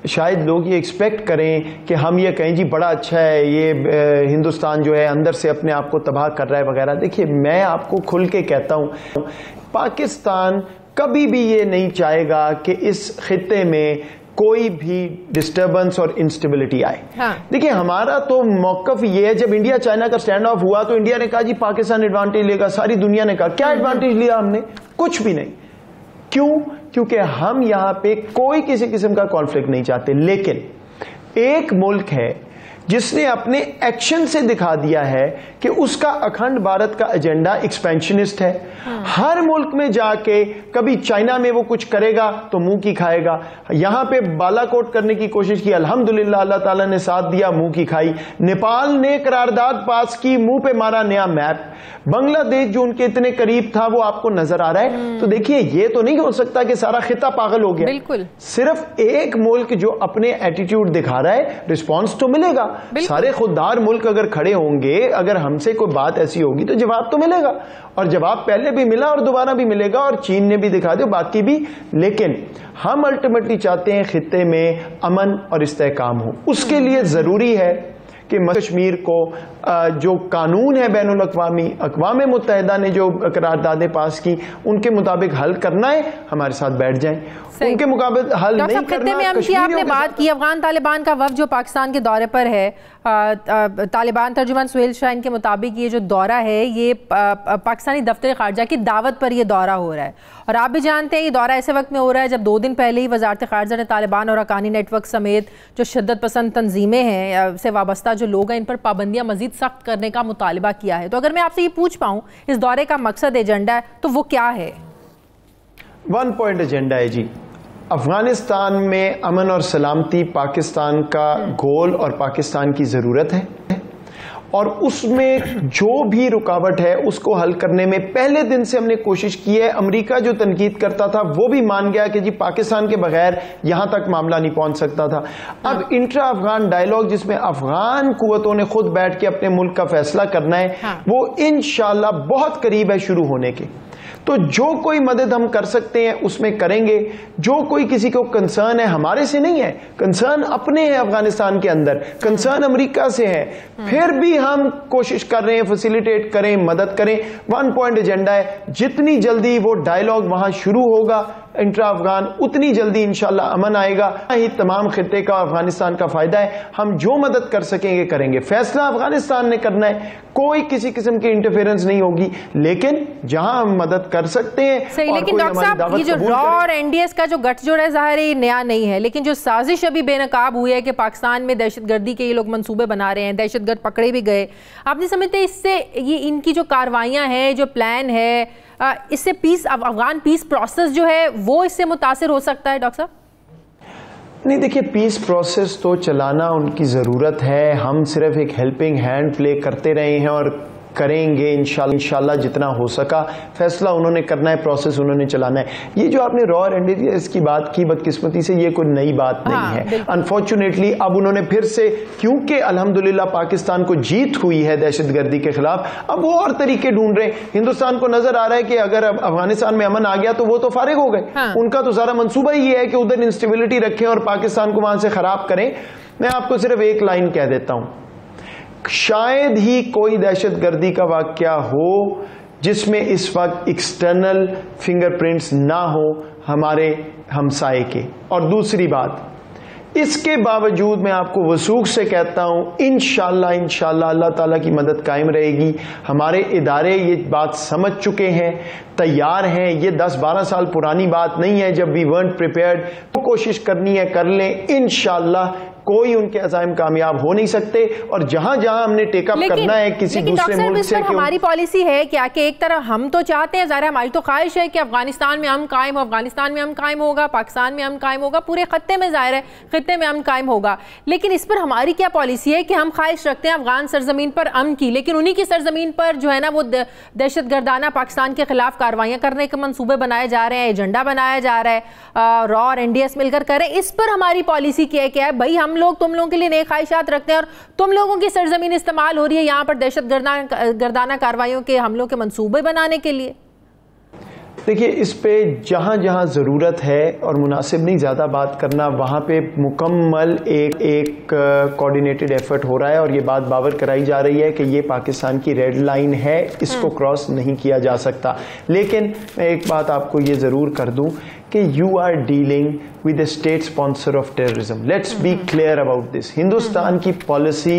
Speaker 8: शायद लोग ये एक्सपेक्ट करें कि हम ये कहें जी बड़ा अच्छा है ये हिंदुस्तान जो है अंदर से अपने आप को तबाह कर रहा है वगैरह। देखिए मैं आपको खुल के कहता हूं, पाकिस्तान कभी भी ये नहीं चाहेगा कि इस खित्ते में कोई भी डिस्टर्बेंस और इंस्टेबिलिटी आए। देखिए हमारा तो मौकफ ये है, जब इंडिया चाइना का स्टैंड ऑफ हुआ तो इंडिया ने कहा जी पाकिस्तान एडवांटेज लेगा, सारी दुनिया ने कहा क्या एडवांटेज लिया हमने? कुछ भी नहीं। क्यों? क्योंकि हम यहां पे कोई किसी किस्म का कॉन्फ्लिक्ट नहीं चाहते। लेकिन एक मुल्क है जिसने अपने एक्शन से दिखा दिया है कि उसका अखंड भारत का एजेंडा एक्सपेंशनिस्ट है। हर मुल्क में जाके कभी चाइना में वो कुछ करेगा तो मुंह की खाएगा, यहां पे बालाकोट करने की कोशिश की, अल्हम्दुलिल्लाह अल्लाह ताला ने साथ दिया, मुंह की खाई। नेपाल ने करारदाद पास की, मुंह पे मारा नया मैप। बांग्लादेश जो उनके इतने करीब था वो आपको नजर आ रहा है। तो देखिए ये तो नहीं हो सकता कि सारा खिता पागल हो गया।
Speaker 1: बिल्कुल।
Speaker 8: सिर्फ एक मुल्क जो अपने एटीट्यूड दिखा रहा है, रिस्पॉन्स तो मिलेगा। सारे खुददार मुल्क अगर खड़े होंगे, अगर हमसे कोई बात ऐसी होगी तो जवाब तो मिलेगा, और जवाब पहले भी मिला और दोबारा भी मिलेगा, और चीन ने भी दिखा दिया, बाकी भी। लेकिन हम अल्टीमेटली चाहते हैं खित्ते में अमन और इस्तेहकाम हो। उसके लिए जरूरी है कि कश्मीर को जो कानून है बैनुल अक़वामी, अक़वाम मुत्तहिदा ने जो करारदादें पास की उनके मुताबिक हल करना है, हमारे साथ बैठ जाएं। उनके मुकाबले हल नहीं करना।
Speaker 1: आपने बात की अफगान तालिबान का वफ़द जो पाकिस्तान के दौरे पर है, तालिबान तर्जुमान सुहेल शाहीन के मुताबिक ये जो दौरा है ये पाकिस्तानी दफ्तर खारजा की दावत पर ये दौरा हो रहा है। और आप भी जानते हैं ये दौरा ऐसे वक्त में हो रहा है जब 2 दिन पहले ही वजारत खारजा ने तालिबान और हक्कानी नेटवर्क समेत जो शिद्दत पसंद तंजीमें हैं से वाबस्ता जो लोग हैं इन पर पाबंदियां मजीद सख्त करने का मुतालबा किया है। तो अगर मैं आपसे ये पूछ पाऊँ इस दौरे का मकसद एजेंडा है तो वो क्या है?
Speaker 8: 1 पॉइंट एजेंडा है जी। अफगानिस्तान में अमन और सलामती पाकिस्तान का गोल और पाकिस्तान की ज़रूरत है, और उसमें जो भी रुकावट है उसको हल करने में पहले दिन से हमने कोशिश की है। अमेरिका जो तनकीद करता था वो भी मान गया कि जी पाकिस्तान के बगैर यहां तक मामला नहीं पहुंच सकता था। अब इंट्रा अफगान डायलॉग जिसमें अफगान कुव्वतों ने खुद बैठ के अपने मुल्क का फैसला करना है, वो इंशाल्लाह बहुत करीब है शुरू होने के। तो जो कोई मदद हम कर सकते हैं उसमें करेंगे। जो कोई किसी को कंसर्न है, हमारे से नहीं है, कंसर्न अपने है अफगानिस्तान के अंदर, कंसर्न अमेरिका से है, फिर भी हम कोशिश कर रहे हैं फैसिलिटेट करें, मदद करें। 1 पॉइंट एजेंडा है, जितनी जल्दी वो डायलॉग वहां शुरू होगा इंट्रा अफगान, उतनी जल्दी इंशाल्लाह अमन आएगा। ही तमाम खित्ते का अफगानिस्तान का फायदा है। हम जो मदद कर सकेंगे करेंगे। फैसला अफगानिस्तान ने करना है, कोई किसी किस्म की इंटरफेरेंस नहीं होगी, लेकिन जहां हम मदद कर सकते हैं।
Speaker 1: सही, लेकिन डॉक्टर साहब ये जो रॉ और एनडीएस का जो गठजोड़ है ज़ाहिर है नया नहीं है, लेकिन जो साजिश अभी बेनकाब हुई है कि पाकिस्तान में दहशतगर्दी के ये लोग मंसूबे बना रहे हैं, दहशतगर्द पकड़े भी गए, आप नहीं समझते इससे ये इनकी जो कार्रवाइयाँ हैं, जो प्लान है, इससे पीस अफगान पीस प्रोसेस जो है वो इससे मुतासिर हो सकता है? डॉक्टर साहब
Speaker 8: नहीं, देखिए पीस प्रोसेस तो चलाना उनकी ज़रूरत है। हम सिर्फ एक हेल्पिंग हैंड प्ले करते रहे हैं और करेंगे इंशाल्लाह जितना हो सका। फैसला उन्होंने करना है, प्रोसेस उन्होंने चलाना है। ये जो आपने रॉ और एनडीएस की बात की, बदकिस्मती से ये कोई नई बात नहीं है। अनफॉर्चुनेटली अब उन्होंने फिर से, क्योंकि अल्हम्दुलिल्लाह पाकिस्तान को जीत हुई है दहशतगर्दी के खिलाफ, अब वो और तरीके ढूंढ रहे हैं। हिंदुस्तान को नजर आ रहा है कि अगर अफगानिस्तान में अमन आ गया तो वो तो फारिग हो गए। उनका तो सारा मंसूबा ये है कि उधर इंस्टेबिलिटी रखें और पाकिस्तान को वहां से खराब करें। मैं आपको सिर्फ एक लाइन कह देता हूं, शायद ही कोई दहशतगर्दी का वाकया हो जिसमें इस वक्त एक्सटर्नल फिंगरप्रिंट्स ना हो हमारे हमसाये के। और दूसरी बात, इसके बावजूद मैं आपको वसूख से कहता हूं इंशाल्लाह अल्लाह ताला की मदद कायम रहेगी। हमारे इदारे ये बात समझ चुके हैं, तैयार हैं। ये 10-12 साल पुरानी बात नहीं है जब वी weren't prepared। तो कोशिश करनी है, कर लें इंशाल्लाह। कोई उनके अज़ाइम कामयाब हो नहीं सकते। और जहां जहां हमने टेकअप करना है किसी दूसरे मुल्क से,
Speaker 1: हमारी पॉलिसी है क्या कि एक तरफ हम तो चाहते हैं, ज़ाहिर हमारी तो ख्वाहिश है कि अफगानिस्तान में हम कायम हो, अफगानिस्तान में हम कायम होगा, पाकिस्तान में हम कायम होगा, पूरे खत्ते में ज़ाहिर है खत्ते में हम कायम होगा। लेकिन इस पर हमारी क्या पॉलिसी है कि हम ख्वाहिश रखते हैं अफगान सरजमीन पर अमन की, लेकिन उन्हीं की सरजमीन पर जो है ना वो दहशतगर्दाना पाकिस्तान के खिलाफ कार्रवाइयाँ करने के मंसूबे बनाए जा रहे हैं, एजेंडा बनाया जा रहा है, रॉ और एनडीएस मिलकर करें। इस पर हमारी पॉलिसी क्या है भाई, हम लोग तुम लोगों के लिए नए ख्वाहिशात रखते हैं और तुम लोगों की सरजमीन इस्तेमाल हो रही है यहाँ पर दहशतगर्दाना कार्रवाइयों के हमलों के मंसूबे बनाने के लिए।
Speaker 8: देखिए इस पे जहां जहां ज़रूरत है और मुनासिब नहीं ज़्यादा बात करना, वहां पे मुकम्मल एक कोऑर्डिनेटेड एफर्ट हो रहा है। और ये बात बावर कराई जा रही है कि ये पाकिस्तान की रेड लाइन है, इसको क्रॉस नहीं किया जा सकता। लेकिन मैं एक बात आपको ये ज़रूर कर दूं कि you are dealing with a state sponsor of terrorism. Let's be clear about this. Hindustan की पॉलिसी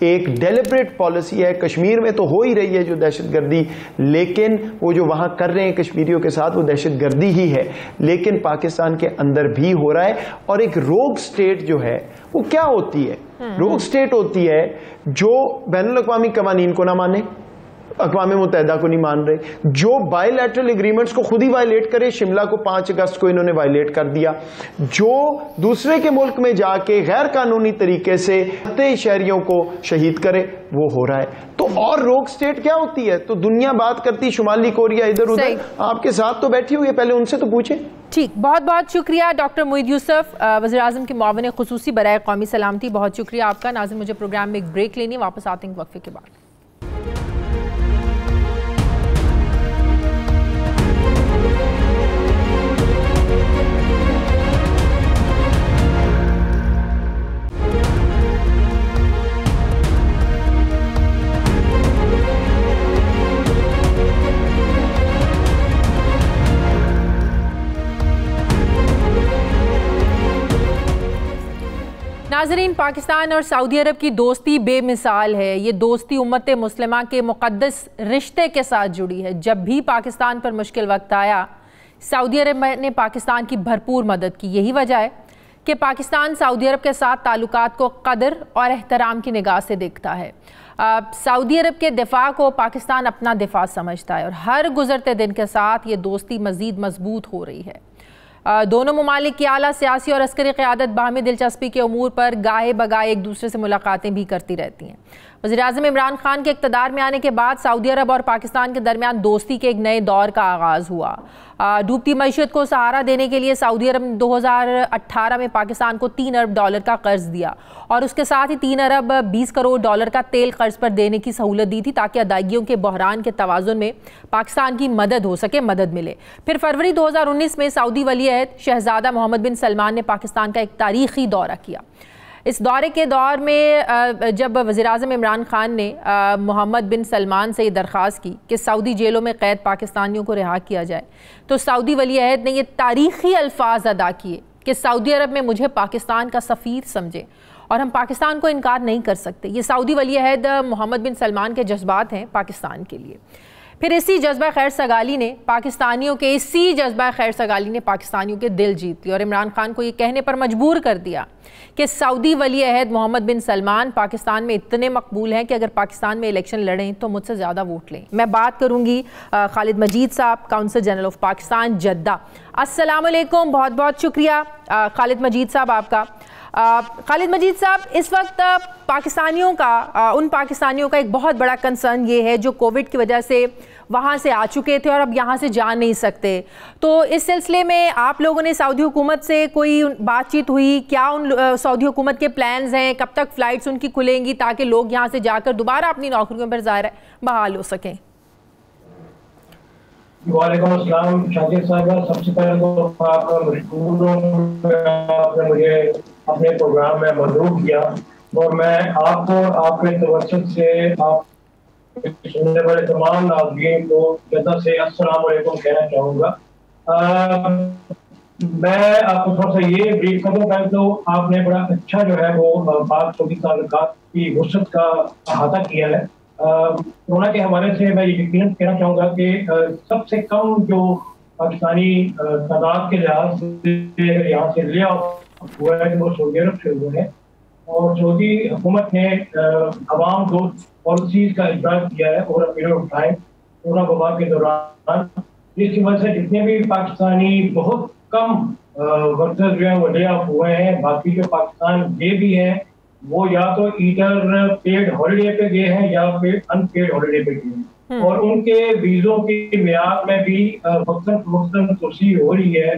Speaker 8: एक डेलिब्रेट पॉलिसी है। कश्मीर में तो हो ही रही है जो दहशतगर्दी, लेकिन वो जो वहां कर रहे हैं कश्मीरियों के साथ वो दहशतगर्दी ही है, लेकिन पाकिस्तान के अंदर भी हो रहा है। और एक रोग स्टेट जो है वो क्या होती है? रोग स्टेट होती है जो बैनुल अक़वामी कवानीन को ना माने, अक़वाम मुत्तहिदा को नहीं मान रहे, जो बायलैटरल एग्रीमेंट्स को खुद ही वायलेट करे। शिमला को 5 अगस्त को इन्होंने वायलेट कर दिया। जो दूसरे के मुल्क में जाके गैर कानूनी तरीके से शहरियों को शहीद करे, वो हो रहा है। तो और रोग स्टेट क्या होती है? तो दुनिया बात करती शुमाली कोरिया इधर उधर, आपके साथ तो बैठी हुई है, पहले उनसे तो पूछे।
Speaker 1: ठीक, बहुत बहुत शुक्रिया डॉक्टर मोईद यूसुफ, वज़ीर आज़म के मुआविन ख़ुसूसी बराए क़ौमी सलामती। बहुत शुक्रिया आपका। नाज़रीन, मुझे प्रोग्राम में एक ब्रेक लेनी, वापस आते हैं वक्फे के बाद। नाज़रीन, पाकिस्तान और सऊदी अरब की दोस्ती बेमिसाल है। ये दोस्ती उम्मत मुस्लिमा के मुक़द्दस रिश्ते के साथ जुड़ी है। जब भी पाकिस्तान पर मुश्किल वक्त आया, सऊदी अरब ने पाकिस्तान की भरपूर मदद की। यही वजह है कि पाकिस्तान सऊदी अरब के साथ ताल्लुकात को कदर और एहतराम की निगाह से देखता है। सऊदी अरब के दिफा को पाकिस्तान अपना दिफा समझता है और हर गुजरते दिन के साथ ये दोस्ती मज़ीद मजबूत हो रही है। दोनों ममालिक की आला सियासी और अस्करी क़यादत बाहमी दिलचस्पी के उमूर पर गाहे बगाए एक दूसरे से मुलाकातें भी करती रहती हैं। वज़ीर-ए-आज़म इमरान खान के इक़्तिदार में आने के बाद सऊदी अरब और पाकिस्तान के दरमियान दोस्ती के एक नए दौर का आगाज़ हुआ। डूबती मईशत को सहारा देने के लिए सऊदी अरब ने 2018 में पाकिस्तान को $3 अरब का कर्ज दिया और उसके साथ ही $3 अरब 20 करोड़ डॉलर का तेल कर्ज पर देने की सहूलत दी थी ताकि अदायगियों के बहरान के तवाज़ुन में पाकिस्तान की मदद हो सके, मदद मिले। फिर फरवरी 2019 में सऊदी वली-ए-अहद शहजादा मोहम्मद बिन सलमान ने पाकिस्तान का एक तारीखी दौरा किया। इस दौरे के दौर में जब वज़ीर-ए-आज़म इमरान खान ने मोहम्मद बिन सलमान से ये दरख्वास्त की कि सऊदी जेलों में क़ैद पाकिस्तानियों को रिहा किया जाए, तो सऊदी वली-ए-अहद ने ये तारीख़ी अल्फाज अदा किए कि सऊदी अरब में मुझे पाकिस्तान का सफ़ीर समझे और हम पाकिस्तान को इनकार नहीं कर सकते। ये सऊदी वली-ए-अहद मोहम्मद बिन सलमान के जज्बात हैं पाकिस्तान के लिए। फिर इसी जज्बा खैर सगाली ने पाकिस्तानियों के दिल जीत लिए और इमरान खान को ये कहने पर मजबूर कर दिया कि सऊदी वली-ए-अहद मोहम्मद बिन सलमान पाकिस्तान में इतने मकबूल हैं कि अगर पाकिस्तान में इलेक्शन लड़ें तो मुझसे ज़्यादा वोट लें। मैं बात करूँगी खालिद मजीद साहब, council general of Pakistan Jeddah. अस्सलाम वालेकुम, बहुत बहुत शुक्रिया खालिद मजीद साहब आपका। खालिद मजीद साहब, इस वक्त उन पाकिस्तानियों का एक बहुत बड़ा कंसर्न ये है जो कोविड की वजह से वहाँ से आ चुके थे और अब यहाँ से जा नहीं सकते, तो इस सिलसिले में आप लोगों ने सऊदी हुकूमत से कोई बातचीत हुई क्या? उन सऊदी हुकूमत के प्लान्स हैं, कब तक फ़्लाइट्स उनकी खुलेंगी ताकि लोग यहाँ से जाकर दोबारा अपनी नौकरियों पर ज़ाहिर बहाल हो सकें?
Speaker 9: वालेकुम अस्सलाम शाकिर साहब, सबसे पहले तो आपका मशकूर आपने मुझे अपने प्रोग्राम में मदरूब किया और मैं आपको आपके तवज्जुह से आप सुनने वाले तमाम नाज़रीन को जद्दा से अस्सलाम वालेकुम कहना चाहूँगा। मैं आपको थोड़ा सा ये ब्रीफ कर दूँ। पहले तो आपने बड़ा अच्छा जो है वो पाक सऊदी ताल्लुकात की वसअत का अहाता किया है। कोरोना के हवाले से मैं ये यकीनन कहना चाहूँगा कि सबसे कम जो पाकिस्तानी तादाद के लिहाज से यहाँ से लिया हुआ है वो सऊदी अरब से हुआ है और सऊदी हुकूमत ने अवाम दोस्त पॉलिसीज का इजरा किया है over period of time corona वबा के दौरान, जिसकी वजह से जितने भी पाकिस्तानी बहुत कम वर्कर्स जो हैं वो ले ऑफ हुए हैं। बाकी जो पाकिस्तान गए भी हैं वो या तो ईदर पेड हॉलीडे पे गए हैं या फिर अनपेड हॉलीडे पे गए हैं और उनके वीज़ों की मियाद में भी वक्तन तोसी हो रही है।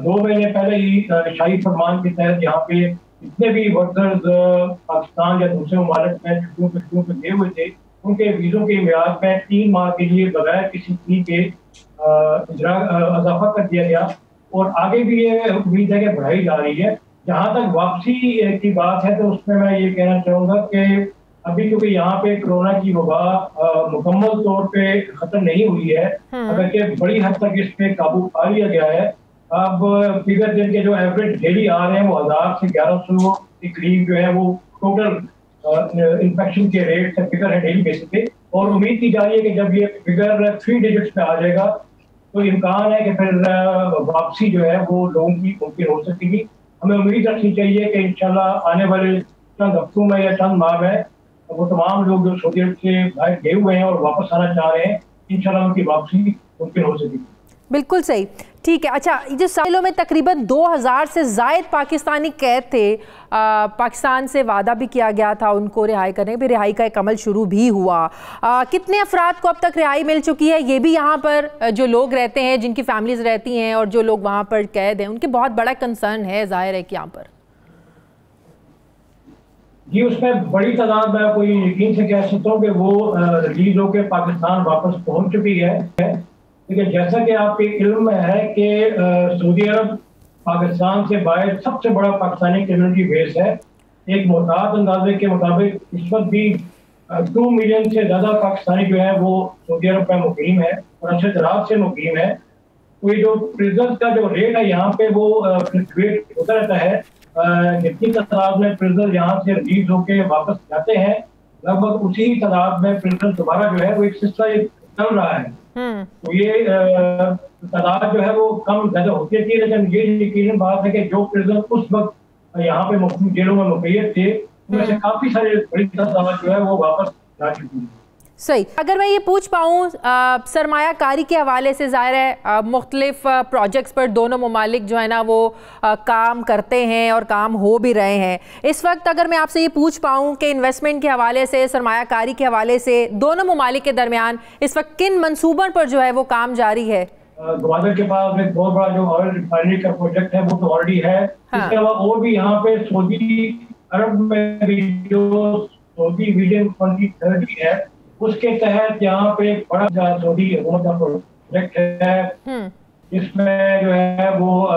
Speaker 9: 2 महीने पहले ही शाही फरमान के तहत यहाँ पे जितने भी वर्कर्स पाकिस्तान या दूसरे ममालिक में छुट्टियों पे गए हुए थे उनके वीज़ों की मियाद में 3 माह के लिए बगैर किसी फी के इजाफा कर दिया गया और आगे भी ये उम्मीद है कि बढ़ाई जा रही है। जहाँ तक वापसी की बात है तो उसमें मैं ये कहना चाहूँगा कि अभी क्योंकि यहाँ पे कोरोना की वबा मुकम्मल तौर पे खत्म नहीं हुई है, अगर कि बड़ी हद तक इस पे काबू पा लिया गया है। अब फिगर दिन के जो एवरेज डेली आ रहे हैं वो 1000 से 1100 के करीब जो है वो टोटल इन्फेक्शन के रेट से फिगर है डेली बेसिस पे और उम्मीद की जा रही है कि जब ये फिगर 3 डिजिट्स पे आ जाएगा तो इम्कान है कि फिर वापसी जो है वो लोगों की मुमकिन हो सकेगी। हमें उम्मीद रखनी चाहिए कि इंशाल्लाह आने वाले चंद हफ्तों में या चंद माह में वो तमाम लोग जो सऊदी अरब से बाहर गए हुए हैं और वापस आना चाह रहे हैं इंशाल्लाह उनकी वापसी मुमकिन हो सकेगी।
Speaker 1: बिल्कुल सही, ठीक है। अच्छा, जो सालों में तकरीबन 2000 से ज़ायद पाकिस्तानी कैद थे, पाकिस्तान से वादा भी किया गया था उनको रिहाई करने, भी रिहाई का एक अमल शुरू भी हुआ। कितने अफराद को अब तक रिहाई मिल चुकी है? ये भी यहाँ पर जो लोग रहते हैं, जिनकी फैमिलीज रहती हैं और जो लोग वहाँ पर कैद हैं, उनके बहुत बड़ा कंसर्न है जाहिर है कि यहाँ पर
Speaker 9: जी उसमें बड़ी तादाद में कोई यकीन से कह सकता हूँ कि वो रिलीज होकर पाकिस्तान वापस पहुँच चुकी है। लेकिन जैसा कि आपके इल्म में है कि सऊदी अरब पाकिस्तान से बाहर सबसे बड़ा पाकिस्तानी कम्युनिटी बेस है। एक मोहतात अंदाजे के मुताबिक इस वक्त भी 2 मिलियन से ज़्यादा पाकिस्तानी जो है वो सऊदी अरब में मुकीम है और अच्छे तरह से मुकीम है। तो ये जो प्रिजन का जो रेट है यहाँ पे वो फ्लक्चुएट होता रहता है। जितनी तादाद में प्रिजन यहाँ से रिलीज होकर वापस जाते हैं लगभग उसी तादाद में प्रिजन दोबारा जो है वो एक सिलसिला चल रहा है। तो ये तादाद जो है वो कम ज्यादा होती है, लेकिन ये यकीनन बात है कि जो प्रिजन उस वक्त यहाँ पे जेलों में मुक़य्यद थे उनमें से काफी सारे बड़ी तादाद जो है वो वापस जा चुकी है।
Speaker 1: सही। अगर मैं ये पूछ पाऊँ सरमायाकारी के हवाले से, ज़ाहिर है मुख्तलिफ प्रोजेक्ट्स पर दोनों ममालिक जो है ना वो काम करते हैं और काम हो भी रहे हैं। इस वक्त अगर मैं आपसे ये पूछ पाऊँ कि इन्वेस्टमेंट के हवाले से, सरमायाकारी के हवाले से दोनों ममालिक के दरमियान इस वक्त किन मंसूबों पर जो है वो काम जारी है?
Speaker 9: ग्वादर के पास एक बहुत बड़ा जो ऑयल रिफाइनरी का प्रोजेक्ट है वो तो ऑलरेडी है। इसके अलावा और भी यहाँ पे सऊदी अरब में भी जो सऊदी विजन 2030 है उसके तहत यहाँ पे एक बड़ा सऊदी हुकूमत का प्रोजेक्ट है इसमें जो है वो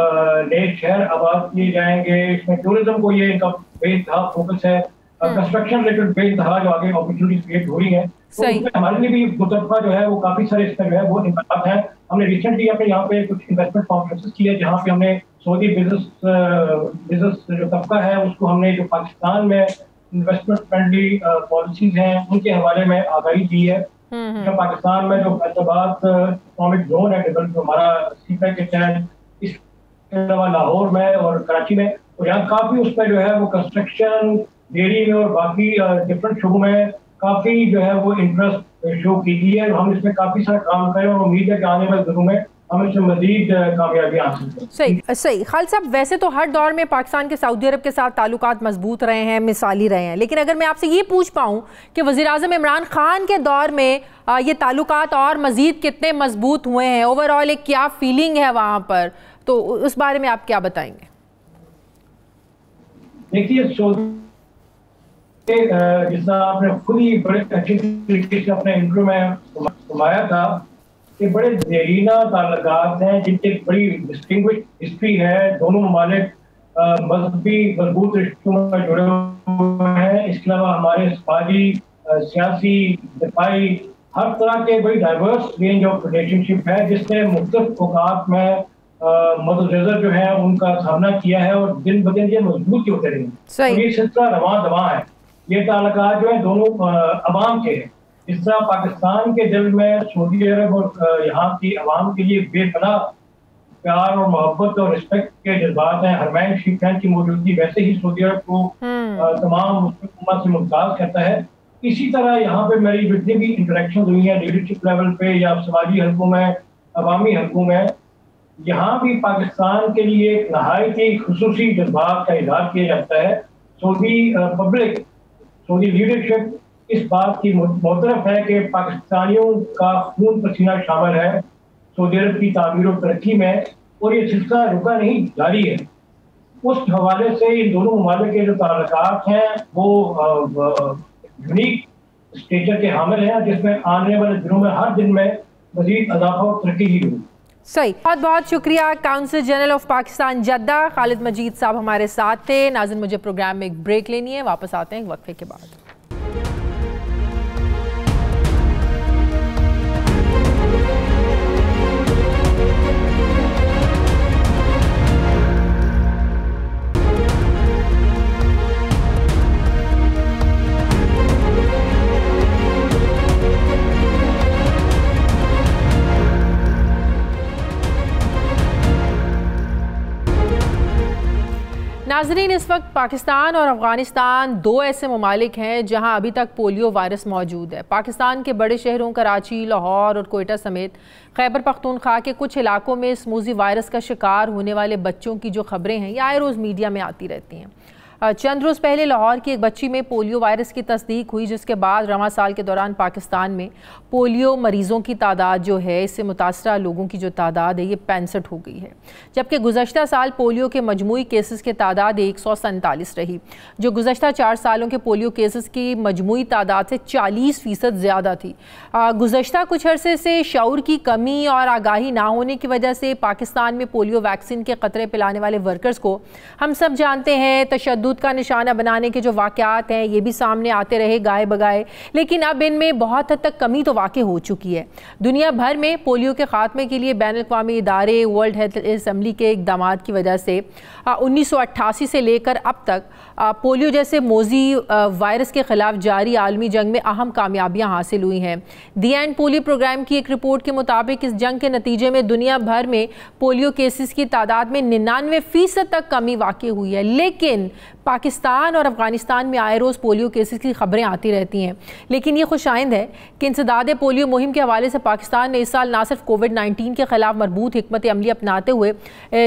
Speaker 9: नए शहर आबाद किए जाएंगे। इसमें टूरिज्म को ये इनका बेतहा फोकस है, कंस्ट्रक्शन रिलेटेड बेतहा जो आगे अपॉर्चुनिटीज क्रिएट हो रही है। तो उसमें हमारे लिए भी मुतलका जो है वो काफी सारे इसमें जो है वो इम्कान है। हमने रिसेंटली अपने यहाँ पे कुछ इन्वेस्टमेंट कॉन्फ्रेंसेस किए जहाँ पे हमने सऊदी बिजनेस जो तबका है उसको हमने जो पाकिस्तान में इन्वेस्टमेंट फ्रेंडली पॉलिसीज हैं उनके हवाले में आगाही दी है। जो पाकिस्तान में जो फैसलाबाद इकोनॉमिक जोन है डेवलप हमारा सीपैक के तहत, इसके अलावा लाहौर में और कराची में, तो यहाँ काफी उस पर जो है वो कंस्ट्रक्शन, डेयरी में और बाकी डिफरेंट शोबों में काफी जो है वो इंटरेस्ट शो की गई है। हम इसमें काफी सारा काम करें और उम्मीद है कि आने वाले दिनों में हम इसमें मजीद कामयाबी हासिल करें।
Speaker 1: सही। खालिद साहब, वैसे तो हर दौर में पाकिस्तान के सऊदी अरब के साथ ताल्लुकात मजबूत रहे हैं, मिसाली रहे हैं, लेकिन अगर मैं आपसे ये पूछ पाऊँ कि वज़ीर-ए-आज़म इमरान खान के दौर में ये ताल्लुकात और मजीद कितने मजबूत हुए हैं, ओवरऑल एक क्या फीलिंग है वहाँ पर, तो उस बारे में आप क्या बताएंगे?
Speaker 9: देखिए, जिसका आपने खुद ही बड़े अच्छे तरीके से अपने इंटरव्यू में घुमाया था कि बड़े देरीना ताल्लुकात हैं जिनकी बड़ी डिस्टिंग्विश्ड हिस्ट्री है। दोनों ममालिक मजहबी मजबूत रिश्तों में जुड़े हुए हैं। इसके अलावा हमारे समाजी, सियासी, दिफाई हर तरह के बड़ी डाइवर्स रेंज ऑफ रिलेशनशिप है जिसने मुख्तलिफ औकात में मददगार जो है उनका सामना किया है और दिन ब दिन ये मजबूत होते रहे। तो ये सिलसिला रवां दवां है। ये ताल्लुकात जो है दोनों अवाम के हैं। इस तरह पाकिस्तान के दिल में सऊदी अरब और यहाँ की अवाम के लिए बेपनाह प्यार और मोहब्बत और रिस्पेक्ट के जज्बात हैं। हरमैन शरीफैन की मौजूदगी वैसे ही सऊदी अरब को तमाम मुस्लिम उम्मत से मुमताज करता है। इसी तरह यहाँ पे मेरी जितनी भी इंटरेक्शन हुई है लीडरशिप लेवल पे या समाजी हलकों में, अवामी हलकों में, यहाँ भी पाकिस्तान के लिए नहायत ही खुसूसी जज्बात का इजहार किया जाता है। सऊदी पब्लिक, सऊदी लीडरशिप इस बात की मोतरफ है कि पाकिस्तानियों का खून पसीना शामिल है सऊदी अरब की तामीर और तरक्की में, और ये सिलसिला रुका नहीं, जारी है। उस हवाले से इन दोनों ममालिक के जो ताल्लुकात हैं वो यूनिक स्टेचर के हामिल हैं जिसमें आने वाले दिनों में हर दिन में मजीद इजाफा और तरक्की ही होगी।
Speaker 1: सही। बहुत बहुत शुक्रिया। Council general of Pakistan Jeddah Khalid Majeed साहब हमारे साथ थे। नाज़रीन, मुझे प्रोग्राम में एक ब्रेक लेनी है, वापस आते हैं एक वक्फे के बाद। नाज़रीन, इस वक्त पाकिस्तान और अफ़गानिस्तान दो ऐसे ममालिक हैं जहां अभी तक पोलियो वायरस मौजूद है। पाकिस्तान के बड़े शहरों कराची, लाहौर और कोयटा समेत खैबर पख्तूनख्वा के कुछ इलाकों में स्मूजी वायरस का शिकार होने वाले बच्चों की जो खबरें हैं ये आए रोज़ मीडिया में आती रहती हैं। चंद रोज़ पहले लाहौर की एक बच्ची में पोलियो वायरस की तस्दीक हुई, जिसके बाद रवां साल के दौरान पाकिस्तान में पोलियो मरीज़ों की तादाद जो है, इससे मुतासरा लोगों की जो तादाद है ये 65 हो गई है, जबकि गुज़श्ता साल पोलियो के मजमूई केसेस की तादाद 147 रही, जो गुज़श्ता 4 सालों के पोलियो केसेस की मजमूई तादाद से 40% ज़्यादा थी। गुज़श्ता कुछ अरसे से शऊर की कमी और आगाही ना होने की वजह से पाकिस्तान में पोलियो वैक्सीन के क़तरे पिलाने वाले वर्कर्स को हम सब जानते हैं तशद्दुद का निशाना बनाने के जो वाक़यात हैं ये भी सामने आते रहे गाए बगाए, लेकिन अब इनमें बहुत हद तक कमी तो वाक़ई हो चुकी है। दुनिया भर में पोलियो के ख़ात्मे के लिए बैनुल-अक़वामी इदारे, वर्ल्ड हेल्थ असेंबली के इक़दामात की वजह से 1988 से लेकर अब तक पोलियो जैसे मोजी वायरस के खिलाफ जारी आलमी जंग में अहम कामयाबियां हासिल हुई हैं। दी एंड पोलियो प्रोग्राम की एक रिपोर्ट के मुताबिक इस जंग के नतीजे में दुनिया भर में पोलियो केसेस की तादाद में 99% तक कमी वाक़ई हुई है। लेकिन पाकिस्तान और अफगानिस्तान में आए रोज़ पोलियो केसेस की खबरें आती रहती हैं। लेकिन ये खुशाइंद है कि इंसदाद पोलियो मुहिम के हवाले से पाकिस्तान ने इस साल ना सिर्फ कोविड-19 के खिलाफ मरबूत हिकमत अमली अपनाते हुए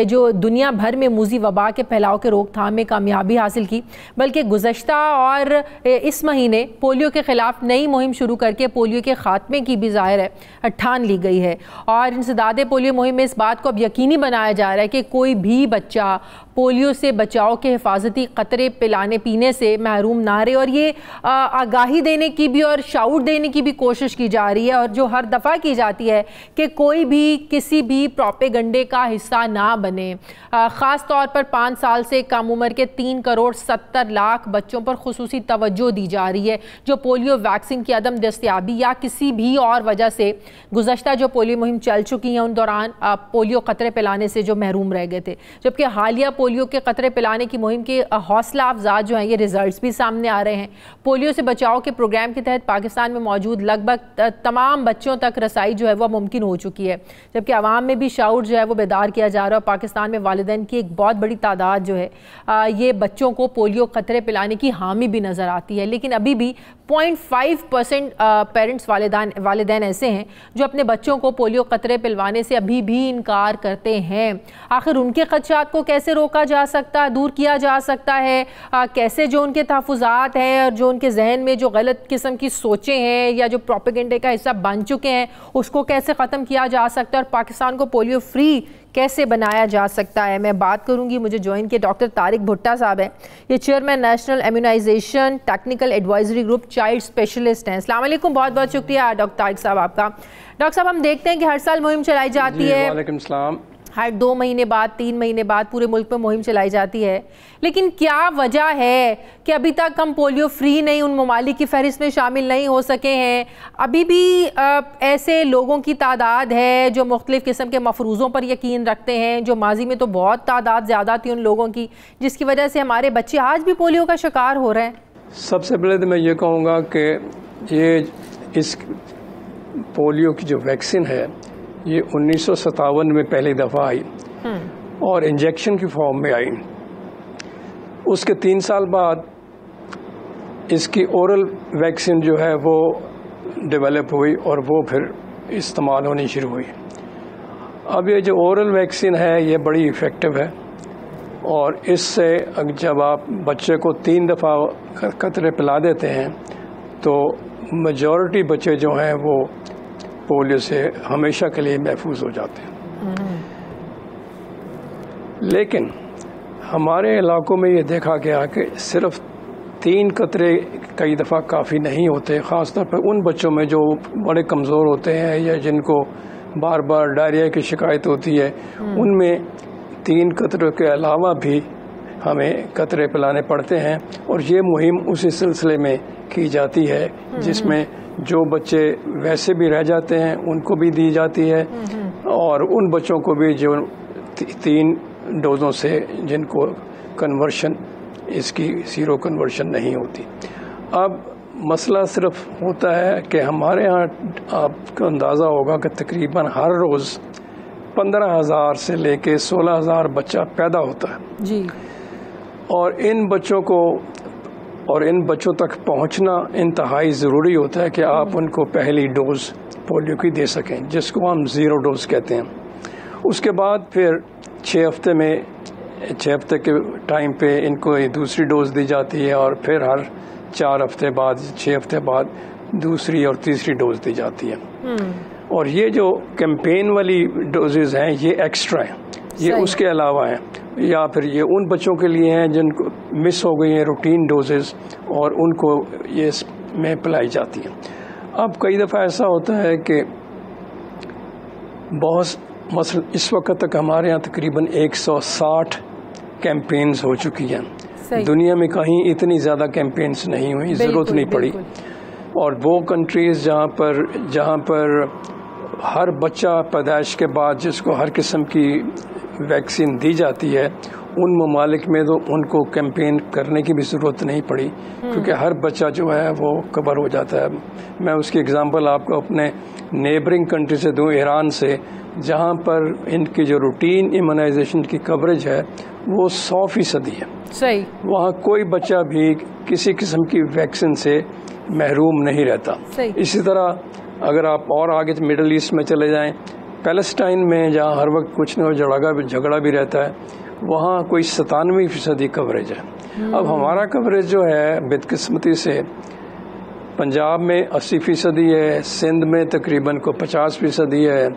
Speaker 1: जो दुनिया भर में मूजी वबा के फैलाव के रोकथाम में कामयाबी हासिल की, बल्कि गुज़श्ता और इस महीने पोलियो के खिलाफ नई मुहिम शुरू करके पोलियो के खात्मे की भी ज़ाहिर है ठान ली गई है। और इंसदाद पोलियो मुहिम में इस बात को अब यकीनी बनाया जा रहा है कि कोई भी बच्चा पोलियो से बचाव के हिफाजती कतरे पिलाने पीने से महरूम ना रहे। और ये आगाही देने की भी और शाऊर देने की भी कोशिश की जा रही है, और जो हर दफ़ा की जाती है कि कोई भी किसी भी प्रोपेगंडे का हिस्सा ना बने। ख़ास तौर पर 5 साल से कम उम्र के 3,70,00,000 बच्चों पर खुसूसी तवज्जो दी जा रही है जो पोलियो वैक्सीन की अदम दस्तयाबी या किसी भी और वजह से गुज़श्ता जो पोलियो मुहिम चल चुकी है उन दौरान पोलियो कतरे पिलाने से जो महरूम रह गए थे। जबकि हालिया पोलियो के कतरे पिलाने की मुहिम के हौसला अफजा जो हैं ये रिजल्ट्स भी सामने आ रहे हैं। पोलियो से बचाव के प्रोग्राम के तहत पाकिस्तान में मौजूद लगभग तमाम बच्चों तक रसाई जो है वह मुमकिन हो चुकी है, जबकि आवाम में भी शाऊर जो है वो बेदार किया जा रहा है। पाकिस्तान में वालिदैन की एक बहुत बड़ी तादाद जो है ये बच्चों को पोलियो कतरे पिलाने की हामी भी नज़र आती है। लेकिन अभी भी 0.5% पेरेंट्स वालिदैन ऐसे हैं जो अपने बच्चों को पोलियो कतरे पिलवाने से अभी भी इनकार करते हैं। आखिर उनके खदशात को कैसे रोका जा सकता है, दूर किया जा सकता है, कैसे जो उनके तहफ़्फ़ुज़ात हैं और जो उनके जहन में जो गलत किस्म की सोचें हैं या जो प्रोपेगेंडे का हिस्सा बन चुके हैं उसको कैसे ख़त्म किया जा सकता है और पाकिस्तान को पोलियो फ्री कैसे बनाया जा सकता है। मैं बात करूंगी, मुझे ज्वाइन किए डॉक्टर तारिक भुट्टा साहब हैं, ये chairman national immunization technical advisory group child specialist हैं। अस्सलाम वालेकुम, बहुत बहुत शुक्रिया डॉक्टर तारिक साहब आपका। डॉक्टर साहब, हम देखते हैं कि हर साल मुहिम चलाई जाती है,
Speaker 10: वालेकुम सलाम,
Speaker 1: हर 2 महीने बाद 3 महीने बाद पूरे मुल्क में मुहिम चलाई जाती है, लेकिन क्या वजह है कि अभी तक हम पोलियो फ्री नहीं, उन ममालिक की फहरिस्त में शामिल नहीं हो सके हैं? अभी भी ऐसे लोगों की तादाद है जो मुख्तलिफ़ किस्म के मफरूज़ों पर यकीन रखते हैं, जो माजी में तो बहुत तादाद ज़्यादा थी उन लोगों की, जिसकी वजह से हमारे बच्चे आज भी पोलियो का शिकार हो रहे हैं।
Speaker 10: सबसे पहले तो मैं ये कहूँगा कि ये इस पोलियो की जो वैक्सीन है ये 1957 में पहली दफ़ा आई और इंजेक्शन की फॉर्म में आई। उसके 3 साल बाद इसकी ओरल वैक्सीन जो है वो डेवलप हुई और वो फिर इस्तेमाल होनी शुरू हुई। अब ये जो ओरल वैक्सीन है ये बड़ी इफ़ेक्टिव है और इससे जब आप बच्चे को 3 दफ़ा कतरे पिला देते हैं तो मेजॉरिटी बच्चे जो हैं वो पोलियो से हमेशा के लिए महफूज हो जाते हैं। लेकिन हमारे इलाकों में ये देखा गया कि सिर्फ 3 कतरे कई दफ़ा काफ़ी नहीं होते, ख़ासतौर पर उन बच्चों में जो बड़े कमज़ोर होते हैं या जिनको बार बार डायरिया की शिकायत होती है, उनमें 3 कतरों के अलावा भी हमें कतरे पिलाने पड़ते हैं। और ये मुहिम उसी सिलसिले में की जाती है जिसमें जो बच्चे वैसे भी रह जाते हैं उनको भी दी जाती है और उन बच्चों को भी जो 3 डोज़ों से जिनको कन्वर्शन इसकी सीरो कन्वर्शन नहीं होती। अब मसला सिर्फ होता है कि हमारे यहाँ आपको अंदाज़ा होगा कि तकरीबन हर रोज़ 15,000 से लेके 16,000 बच्चा पैदा होता है
Speaker 1: जी।
Speaker 10: और इन बच्चों तक पहुंचना इंतहाई ज़रूरी होता है कि आप उनको पहली डोज़ पोलियो की दे सकें, जिसको हम 0 डोज़ कहते हैं। उसके बाद फिर 6 हफ्ते के टाइम पे इनको दूसरी डोज़ दी जाती है और फिर हर 4 हफ्ते बाद 6 हफ्ते बाद दूसरी और तीसरी डोज़ दी जाती है। और ये जो कैंपेन वाली डोजेज़ हैं ये एक्स्ट्रा हैं, ये उसके अलावा हैं, या फिर ये उन बच्चों के लिए हैं जिनको मिस हो गई हैं रूटीन डोजेज़ और उनको ये में पिलाई जाती हैं। अब कई दफ़ा ऐसा होता है कि मसलन इस वक्त तक हमारे यहाँ तकरीबन 160 कैंपेन्स हो चुकी हैं। दुनिया में कहीं इतनी ज़्यादा कैंपेन्स नहीं हुई, ज़रूरत नहीं पड़ी। और वो कंट्रीज़ जहाँ पर हर बच्चा पैदाइश के बाद जिसको हर किस्म की वैक्सीन दी जाती है, उन ममालिक में तो उनको कैंपेन करने की भी ज़रूरत नहीं पड़ी, क्योंकि हर बच्चा जो है वो कवर हो जाता है। मैं उसकी एग्जांपल आपको अपने नेबरिंग कंट्री से दूँ, ईरान से, जहाँ पर इनकी जो रूटीन इम्यूनाइजेशन की कवरेज है वो 100% है।
Speaker 1: सही।
Speaker 10: वहाँ कोई बच्चा भी किसी किस्म की वैक्सीन से महरूम नहीं रहता। इसी तरह अगर आप और आगे मिडल ईस्ट में चले जाएं, पैलेस्टाइन में जहाँ हर वक्त कुछ न झगड़ा भी रहता है, वहाँ कोई 97% कवरेज है। अब हमारा कवरेज जो है बदकिस्मती से पंजाब में 80% है, सिंध में तकरीबन को 50% है,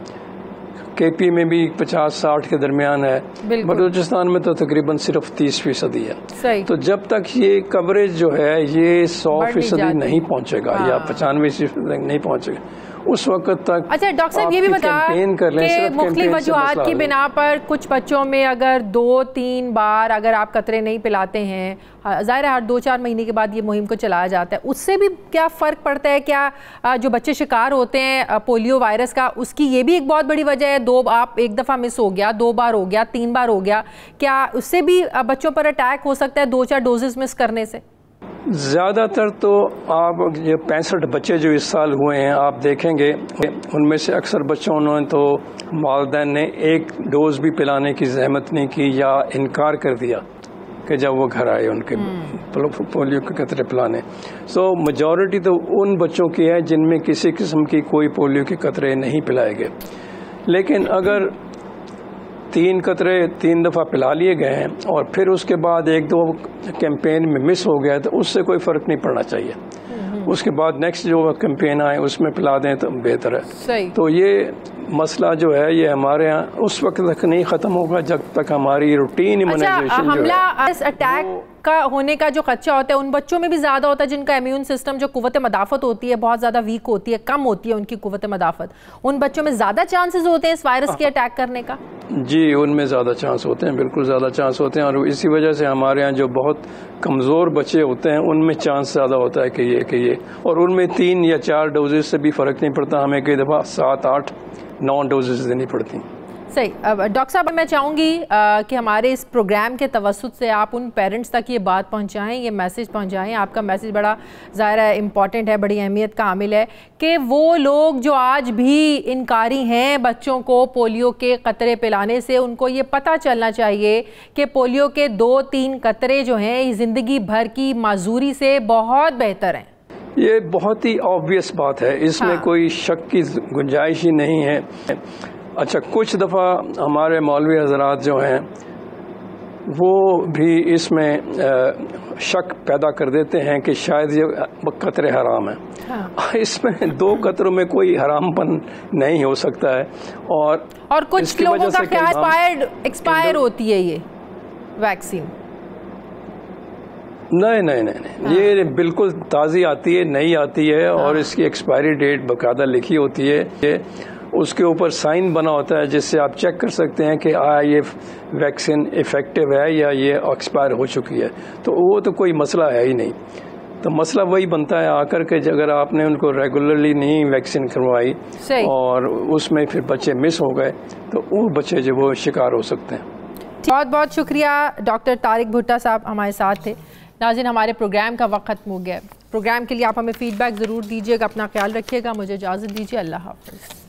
Speaker 10: केपी में भी 50-60 के दरमियान है, बलूचिस्तान में तो तकरीबन सिर्फ 30% है।
Speaker 1: सही।
Speaker 10: तो जब तक ये कवरेज जो है ये 100% नहीं पहुंचेगा या 95% नहीं पहुंचेगा, उस वक्त तक।
Speaker 1: अच्छा डॉक्टर साहब ये भी बता कि मुख्तलिफ वजूहात की बिना पर कुछ बच्चों में अगर 2-3 बार अगर आप कतरे नहीं पिलाते हैं, ज़ाहिर है हर 2-4 महीने के बाद ये मुहिम को चलाया जाता है, उससे भी क्या फ़र्क पड़ता है? क्या जो बच्चे शिकार होते हैं पोलियो वायरस का, उसकी ये भी एक बहुत बड़ी वजह है? आप एक दफ़ा मिस हो गया, 2 बार हो गया, 3 बार हो गया, क्या उससे भी बच्चों पर अटैक हो सकता है 2-4 डोजेस मिस करने से?
Speaker 10: ज़्यादातर तो आप ये 65 बच्चे जो इस साल हुए हैं आप देखेंगे, उनमें से अक्सर बच्चों ने तो वालिदैन ने एक डोज भी पिलाने की जहमत नहीं की या इनकार कर दिया कि जब वो घर आए उनके पोलियो के कतरे पिलाने। सो मेजॉरिटी तो उन बच्चों की है जिनमें किसी किस्म की कोई पोलियो के कतरे नहीं पिलाए गए। लेकिन अगर 3 कतरे 3 दफ़ा पिला लिए गए हैं और फिर उसके बाद 1-2 कैंपेन में मिस हो गया तो उससे कोई फ़र्क नहीं पड़ना चाहिए। उसके बाद नेक्स्ट जो कैंपेन आए उसमें पिला दें तो बेहतर है।
Speaker 1: सही।
Speaker 10: तो ये मसला जो है ये हमारे यहाँ उस वक्त तक नहीं ख़त्म होगा जब तक हमारी रूटीन इम्यूनाइजेशन
Speaker 1: हमला अटैक का होने का जो खदशा होता है उन बच्चों में भी ज़्यादा होता है जिनका इम्यून सिस्टम जो कुव्वत मदाफ़त होती है बहुत ज़्यादा वीक होती है, कम होती है उनकी कुव्वत मदाफ़त, उन बच्चों में ज़्यादा चांसेस होते हैं इस वायरस के अटैक करने का?
Speaker 10: जी, उनमें ज़्यादा चांस होते हैं, बिल्कुल ज़्यादा चांस होते हैं। और इसी वजह से हमारे यहाँ जो बहुत कमज़ोर बच्चे होते हैं उनमें चांस ज़्यादा होता है कि ये और उनमें 3 या 4 डोजेज से भी फ़र्क नहीं पड़ता, हमें कई दफ़ा 7, 8, 9 डोजेज देनी पड़ती।
Speaker 1: सही। डॉक्टर साहब मैं चाहूँगी कि हमारे इस प्रोग्राम के तवस्सुत से आप उन पेरेंट्स तक ये बात पहुँचाएँ, ये मैसेज पहुँचाएँ। आपका मैसेज बड़ा ज़ाहिर है इम्पॉर्टेंट है, बड़ी अहमियत का हामिल है कि वो लोग जो आज भी इनकारी हैं बच्चों को पोलियो के कतरे पिलाने से, उनको ये पता चलना चाहिए कि पोलियो के 2-3 कतरे जो हैं ये ज़िंदगी भर की माजूरी से बहुत बेहतर हैं।
Speaker 10: ये बहुत ही ऑब्वियस बात है, इसमें कोई शक की गुंजाइश ही नहीं है। अच्छा, कुछ दफ़ा हमारे मौलवी हजरात जो हैं वो भी इसमें शक पैदा कर देते हैं कि शायद ये कतरे हराम हैं। इसमें 2 कतरों में कोई हरामपन नहीं हो सकता है। और
Speaker 1: कुछ लोगों का ख्याल एक्सपायर होती है ये वैक्सीन।
Speaker 10: नहीं, ये बिल्कुल ताज़ी आती है, नई आती है और इसकी एक्सपायरी डेट बाकायदा लिखी होती है, उसके ऊपर साइन बना होता है जिससे आप चेक कर सकते हैं कि ये वैक्सीन इफ़ेक्टिव है या ये एक्सपायर हो चुकी है। तो वो तो कोई मसला है ही नहीं। तो मसला वही बनता है आकर के अगर आपने उनको रेगुलरली नहीं वैक्सीन करवाई और उसमें फिर बच्चे मिस हो गए तो वो बच्चे जो वो शिकार हो सकते हैं।
Speaker 1: बहुत बहुत शुक्रिया डॉक्टर तारिक भुट्टा साहब हमारे साथ थे। नाज़रीन, हमारे प्रोग्राम का वक्त खत्म हो गया। प्रोग्राम के लिए आप हमें फीडबैक ज़रूर दीजिएगा, अपना ख्याल रखिएगा। मुझे इजाज़त दीजिए, अल्लाह हाफ़िज़।